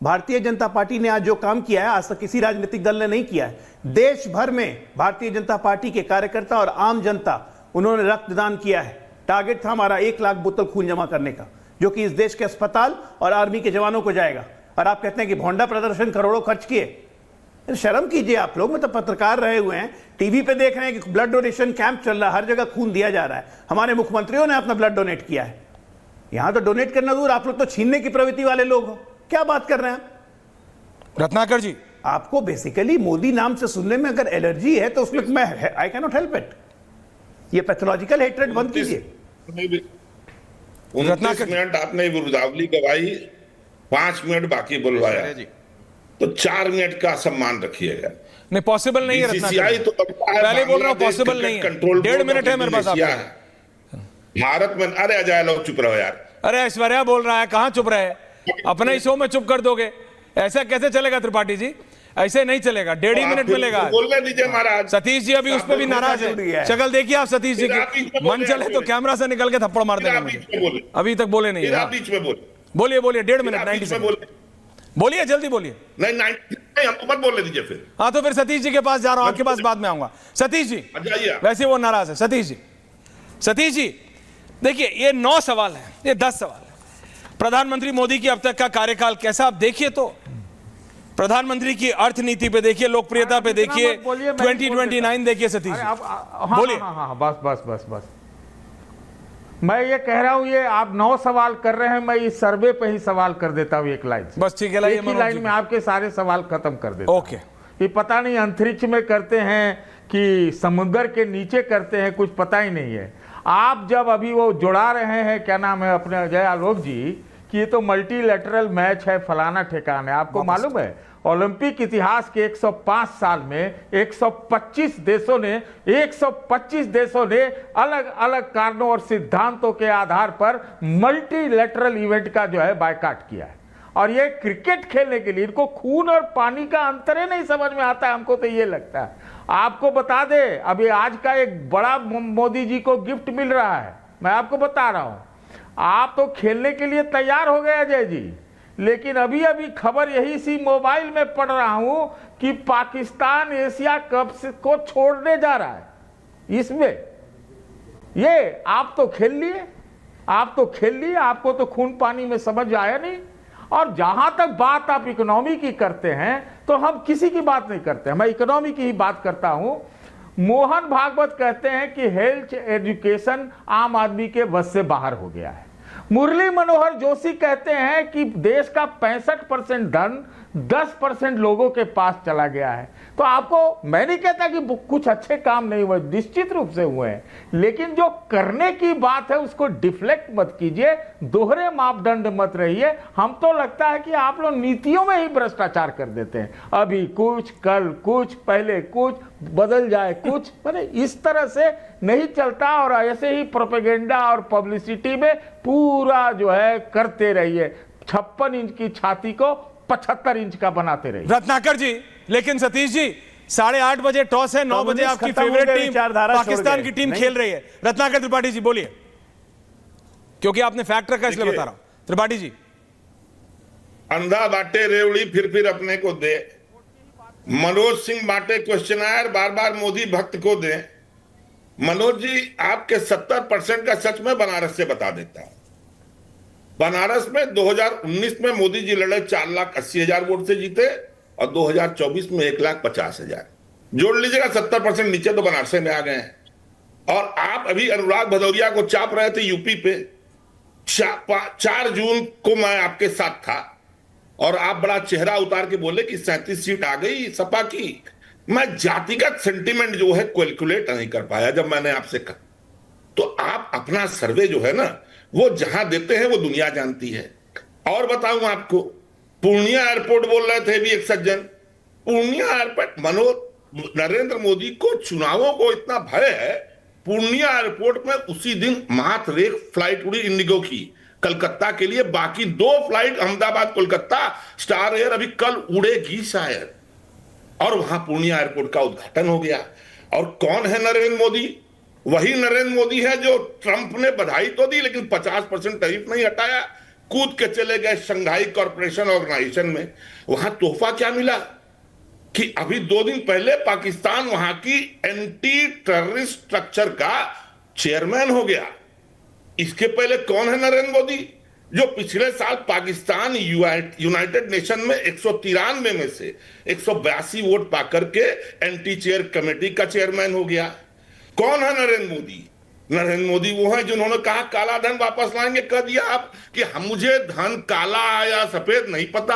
भारतीय जनता पार्टी ने आज जो काम किया है, आज तक किसी राजनीतिक दल ने नहीं किया है। देश भर में भारतीय जनता पार्टी के कार्यकर्ता और आम जनता उन्होंने रक्तदान किया है। टारगेट था हमारा 1 लाख बोतल खून जमा करने का, जो कि इस देश के अस्पताल और आर्मी के जवानों को जाएगा। और आप कहते हैं कि भोंडा प्रदर्शन करोड़ों खर्च किए। शर्म कीजिए आप लोग, मतलब पत्रकार रहे हुए हैं, टीवी पे देख रहे हैं कि ब्लड डोनेशन कैंप चल रहा है, हर जगह खून दिया जा रहा है। हमारे मुख्यमंत्रियों ने अपना ब्लड डोनेट किया है। यहां तो डोनेट करना दूर, आप लोग तो छीनने की प्रवृत्ति वाले लोग हो। क्या बात कर रहे हैं आप? रत्नाकर जी, आपको बेसिकली मोदी नाम से सुनने में अगर एलर्जी है तो उसमें मैं I can not help it. ये पैथोलॉजिकल हेट्रेड बंद कीजिए। 29 मिनट आपने विरुद्धावली गवाही, 5 मिनट बाकी बुलवाया, तो 4 मिनट का सम्मान रखिएगा। नहीं पॉसिबल नहीं है बीसीसीआई रत्नाकर, तो लगता है पहले बोल रहा हूं बांग्लादेश पॉसिबल नहीं क्रिकेट है। कंट्रोल 1.5 मिनट है मेरे पास बोर्ड आपके। है। भारत में, अरे अजय लोग चुप रहो यार। अरे ऐश्वर्या बोल रहा है, कहां चुप रहे? अपने ही शो में चुप कर दोगे? ऐसा कैसे चलेगा त्रिपाठी जी? ऐसे नहीं चलेगा। 1.5 मिनट मिलेगा। बोलने दीजिए महाराज। सतीश जी अभी उस पर भी नाराज है। शक्ल देखिए आप सतीश जी की, मन चले तो कैमरा से निकल के थप्पड़ मार देंगे मुझे। अभी तक बोले नहीं। बीच में बोले, बोलिए बोलिए, 1.5 मिनट 90 सेकंड बोलिए, जल्दी बोलिए। नहीं 90 हमको मत बोलने दीजिए फिर। हाँ तो फिर सतीश जी के पास जा रहा हूं, आपके पास बाद में आऊंगा। सतीश जी वैसे वो नाराज है। सतीश जी देखिए, ये 9 सवाल है, ये 10 सवाल है। प्रधानमंत्री मोदी की अब तक का कार्यकाल कैसा आप देखिए, तो प्रधानमंत्री की अर्थनीति पे देखिए, लोकप्रियता पे देखिए, 2029 देखिए। सतीश जी बोलिए। हाँ, बस मैं ये कह रहा हूं, ये आप 9 सवाल कर रहे हैं, मैं इस सर्वे पे ही सवाल कर देता हूं एक लाइन से। बस ठीक है, एक ही लाइन में आपके सारे सवाल खत्म कर देता हूं। ओके। ये पता नहीं अंतरिक्ष में करते हैं कि समुद्र के नीचे करते हैं, कुछ पता ही नहीं है। आप जब अभी वो जुड़ा रहे हैं, क्या नाम है अपने अजय आलोक जी, कि ये तो मल्टीलैटरल मैच है, फलाना ठिकाना है। आपको मालूम है ओलंपिक इतिहास के 105 साल में 125 देशों ने अलग अलग कारणों और सिद्धांतों के आधार पर मल्टीलैटरल इवेंट का जो है बायकॉट किया है। और ये क्रिकेट खेलने के लिए इनको खून और पानी का अंतर ही नहीं समझ में आता है। हमको तो ये लगता है। आपको बता दे, अभी आज का एक बड़ा मोदी जी को गिफ्ट मिल रहा है, मैं आपको बता रहा हूं। आप तो खेलने के लिए तैयार हो गए अजय जी, लेकिन अभी अभी खबर यही सी मोबाइल में पढ़ रहा हूं कि पाकिस्तान एशिया कप को छोड़ने जा रहा है। इसमें ये आप तो खेल लिए, आपको तो खून पानी में समझ आया नहीं। और जहां तक बात आप इकोनॉमी की करते हैं, तो हम किसी की बात नहीं करते, मैं इकोनॉमी की ही बात करता हूं। मोहन भागवत कहते हैं कि हेल्थ एजुकेशन आम आदमी के बस से बाहर हो गया है। मुरली मनोहर जोशी कहते हैं कि देश का 65% धन 10% लोगों के पास चला गया है। तो आपको, मैं नहीं कहता कि कुछ अच्छे काम नहीं हुए, निश्चित रूप से हुए हैं, लेकिन जो करने की बात है उसको डिफ्लेक्ट मत कीजिए, दोहरे मापदंड मत रहिए। हम तो लगता है कि आप लोग नीतियों में ही भ्रष्टाचार कर देते हैं, अभी कुछ, कल कुछ, पहले कुछ, बदल जाए कुछ। मैंने इस तरह से नहीं चलता। और ऐसे ही प्रोपेगेंडा और पब्लिसिटी में पूरा जो है करते रहिए, 56 इंच की छाती को 75 इंच का बनाते रहिए। रत्नाकर जी, लेकिन सतीश जी 8:30 बजे टॉस है, 9 बजे आपकी फेवरेट टीम पाकिस्तान की टीम खेल रही है। रत्नाकर त्रिपाठी जी बोलिए, क्योंकि आपने फैक्ट रखा इसलिए बता रहा हूं। त्रिपाठी जी, अंधा बांटे रेवड़ी फिर अपने को दे। मनोज सिंह बांटे क्वेश्चनर बार बार मोदी भक्त को दे। मनोज जी, आपके 70% का सच में बनारस से बता देता हूं। बनारस में 2019 में मोदी जी लड़े 4,80,000 वोट से जीते, और 2024 में 1,50,000। जोड़ लीजिएगा, 70% नीचे तो बनारस में आ गए हैं। और आप अभी अनुराग भदौरिया को चाप रहे थे यूपी पे। 4 जून को मैं आपके साथ था, और आप बड़ा चेहरा उतार के बोले कि 37 सीट आ गई सपा की। मैं जातिगत सेंटिमेंट जो है कैलकुलेट नहीं कर पाया जब मैंने आपसे कहा। तो आप अपना सर्वे जो है ना, वो जहां देते हैं वो दुनिया जानती है। और बताऊं आपको, पूर्णिया एयरपोर्ट बोल रहे थे भी एक सज्जन, पूर्णिया एयरपोर्ट, नरेंद्र मोदी को चुनावों को इतना भय है, पूर्णिया एयरपोर्ट में उसी दिन मात्र एक फ्लाइट उड़ी इंडिगो की कलकत्ता के लिए, बाकी 2 flight Ahmedabad Kolkata star air अभी कल उड़ेगी शायद। और वहां पूर्णिया एयरपोर्ट का उद्घाटन हो गया। और कौन है नरेंद्र मोदी? वही नरेंद्र मोदी है जो ट्रंप ने बधाई तो दी, लेकिन 50% टैरिफ नहीं हटाया, कूद के चले गए शंघाई कॉरपोरेशन ऑर्गेनाइजेशन में। वहां तोहफा क्या मिला कि अभी 2 दिन पहले पाकिस्तान वहां की एंटी टेररिस्ट स्ट्रक्चर का चेयरमैन हो गया। इसके पहले कौन है नरेंद्र मोदी, जो पिछले साल पाकिस्तान यूनाइटेड नेशन में 193 में से 182 वोट पाकर के एंटी चेयर कमेटी का चेयरमैन हो गया। कौन है नरेंद्र मोदी? नरेंद्र मोदी वो है जिन्होंने कहा काला धन वापस लाएंगे। कह दिया आप कि हम मुझे धन काला या सफेद नहीं पता,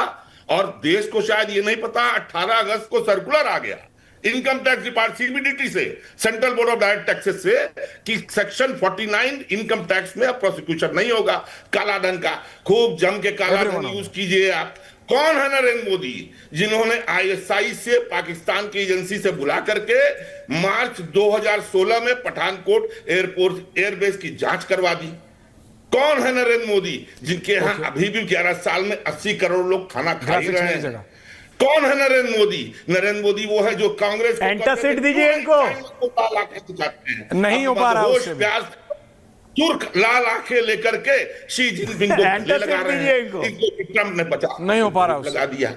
और देश को शायद ये नहीं पता 18 अगस्त को सर्कुलर आ गया इनकम टैक्स डिपार्टमेंट सीबीडीटी से, central board of direct taxes से, कि सेक्शन 49 इनकम टैक्स में अब प्रोसिक्यूशन नहीं होगा काला धन का। खूब जम के काला धन यूज कीजिए आप। कौन है नरेंद्र मोदी जिन्होंने आईएसआई से, पाकिस्तान की एजेंसी से बुला करके मार्च 2016 में पठानकोट एयरपोर्ट एयरबेस की जांच करवा दी? कौन है नरेंद्र मोदी जिनके यहाँ अभी भी 11 साल में 80 करोड़ लोग खाना खा ही रहे हैं? कौन है नरेंद्र मोदी? नरेंद्र मोदी वो है जो कांग्रेस को एंटासिड दीजिए इनको, नहीं हो पा रहा उससे भी। तुर्क लाल आंखें लेकर के शी जिनपिंग को गले लगा रहे हैं, इनको ट्रंप ने बचा नहीं हो पा रहा लगा दिया।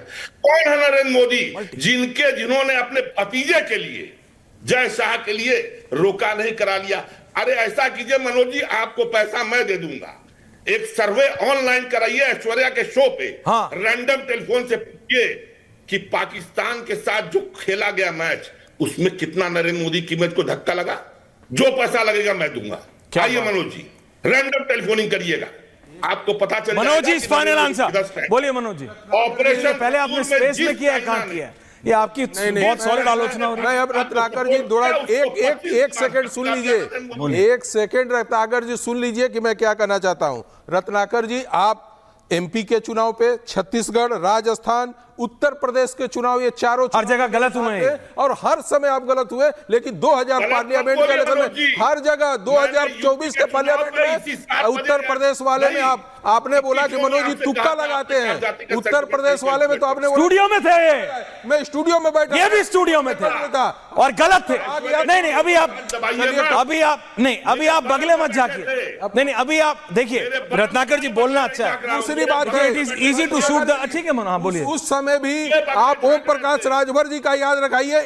कौन है नरेंद्र मोदी जिन्होंने अपने भतीजे के लिए, जय शाह के लिए रोका नहीं करा लिया? अरे ऐसा कीजिए मनोज जी, आपको पैसा मैं दे दूंगा, एक सर्वे ऑनलाइन कराइए ऐश्वर्या के शो पे, हाँ। रैंडम टेलीफोन से पूछिए कि पाकिस्तान के साथ जो खेला गया मैच, उसमें कितना नरेंद्र मोदी की मैच को धक्का लगा? जो पैसा लगेगा मैं दूंगा। आइए मनोज जी, रैंडम टेलीफोनिंग करिएगा, आपको पता चल मनोज जी फाइनल आंसर बोलिए। मनोज जी, ऑपरेशन पहले आपने स्पेस में किया है, कहां किया है? ये आपकी बहुत सॉलिड आलोचना हो रही है। अब रत्नाकर जी थोड़ा एक सेकंड सुन लीजिए, एक सेकंड रत्नाकर जी सुन लीजिए कि मैं क्या कहना चाहता हूं। रत्नाकर जी, आप एमपी के चुनाव पे, छत्तीसगढ़, राजस्थान, उत्तर प्रदेश के चुनाव, ये चारों हर जगह गलत हुए और हर समय आप गलत हुए, लेकिन 2000 पार्लियामेंट के इलेक्शन में हर जगह, 2024 के पार्लियामेंट में उत्तर प्रदेश वाले में आपने बोला कि मनोज जी तुक्का लगाते हैं। उत्तर प्रदेश वाले में तो आपने स्टूडियो में थे, मैं स्टूडियो में बैठा, ये भी स्टूडियो में थे और गलत थे। नहीं अभी आप बगले मत जाके, नहीं अभी आप देखिए, रत्नाकर जी बोलना अच्छा है। दूसरी बात it is easy to shoot the, ठीक है मनोज, बोलिए। उस समय भी आप ओम प्रकाश राजभर जी का याद रखाइए,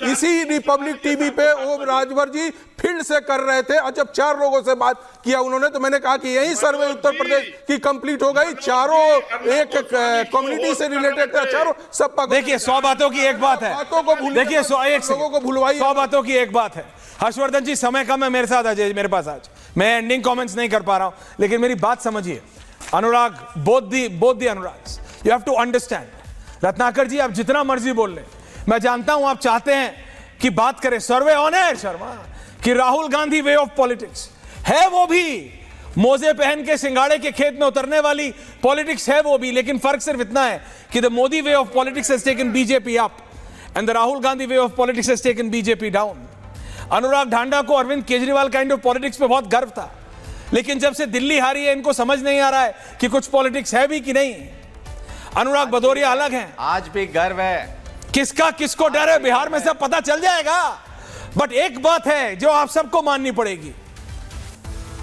इसी रिपब्लिक टीवी पे ओम राजभर जी फील्ड से कर रहे थे, और जब 4 लोगों से बात किया उन्होंने, तो मैंने कहा कि यही सर्वे उत्तर प्रदेश की कंप्लीट हो गई, चारों एक कम्युनिटी से रिलेटेड थे, चारों सब। देखिए 100 बातों की एक बात है, बातों को भूल, देखिए 100 लोगों को भूलवाई, 100 बातों की एक बात है। हर्षवर्धन जी समय कम है मेरे साथ, आज मेरे पास आज मैं एंडिंग कमेंट्स नहीं कर पा रहा हूं, लेकिन मेरी बात समझिए। Anurag, both the Anurags, you have to understand. Ratnakar ji आप जितना मर्जी बोल लें, मैं जानता हूं आप चाहते हैं कि बात करें सर्वे ऑन एयर शर्मा, कि Rahul Gandhi way of politics है, वो भी मोजे पहन के सिंगाड़े के खेत में उतरने वाली पॉलिटिक्स है वो भी, लेकिन फर्क सिर्फ इतना है कि the Modi way of politics has taken BJP up and the Rahul Gandhi way of politics has taken BJP down. Anurag Dhanda को Arvind Kejriwal kind of politics पे बहुत गर्व था, लेकिन जब से दिल्ली हारी है इनको समझ नहीं आ रहा है कि कुछ पॉलिटिक्स है भी कि नहीं। अनुराग भदौरिया अलग हैं, आज भी गर्व है। किसका किसको डर है बिहार में सब पता चल जाएगा, बट एक बात है जो आप सबको माननी पड़ेगी।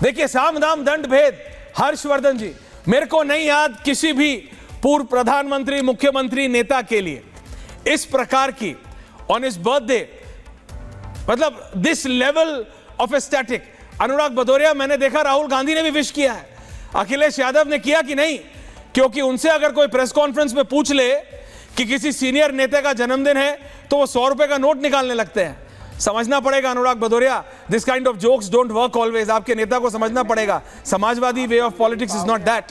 देखिए साम दाम दंड भेद, हर्षवर्धन जी, मेरे को नहीं याद किसी भी पूर्व प्रधानमंत्री, मुख्यमंत्री, नेता के लिए इस प्रकार की ऑन हिज बर्थडे, मतलब दिस लेवल ऑफ एस्थेटिक। अनुराग भदौरिया, मैंने देखा राहुल गांधी ने भी विश किया है, अखिलेश यादव ने किया कि नहीं? क्योंकि उनसे अगर कोई प्रेस कॉन्फ्रेंस में पूछ ले कि किसी सीनियर नेता का जन्मदिन है तो वो 100 रुपए का नोट निकालने लगते हैं। समझना पड़ेगा Anurag Bhadauria, this kind of jokes don't work always. आपके नेता को समझना पड़ेगा, Samajwadi way of politics is not that.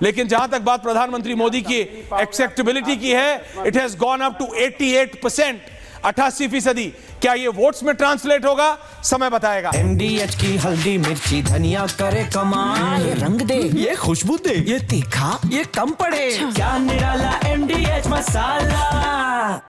लेकिन जहां तक बात प्रधानमंत्री मोदी की एक्सेप्टेबिलिटी की है, it has gone up to 88%, 88%। क्या ये वोट्स में ट्रांसलेट होगा? समय बताएगा। MDH की हल्दी मिर्ची धनिया करे कमाल, ये रंग दे, ये खुशबू दे, ये तीखा, ये कम पड़े, क्या निराला MDH मसाला।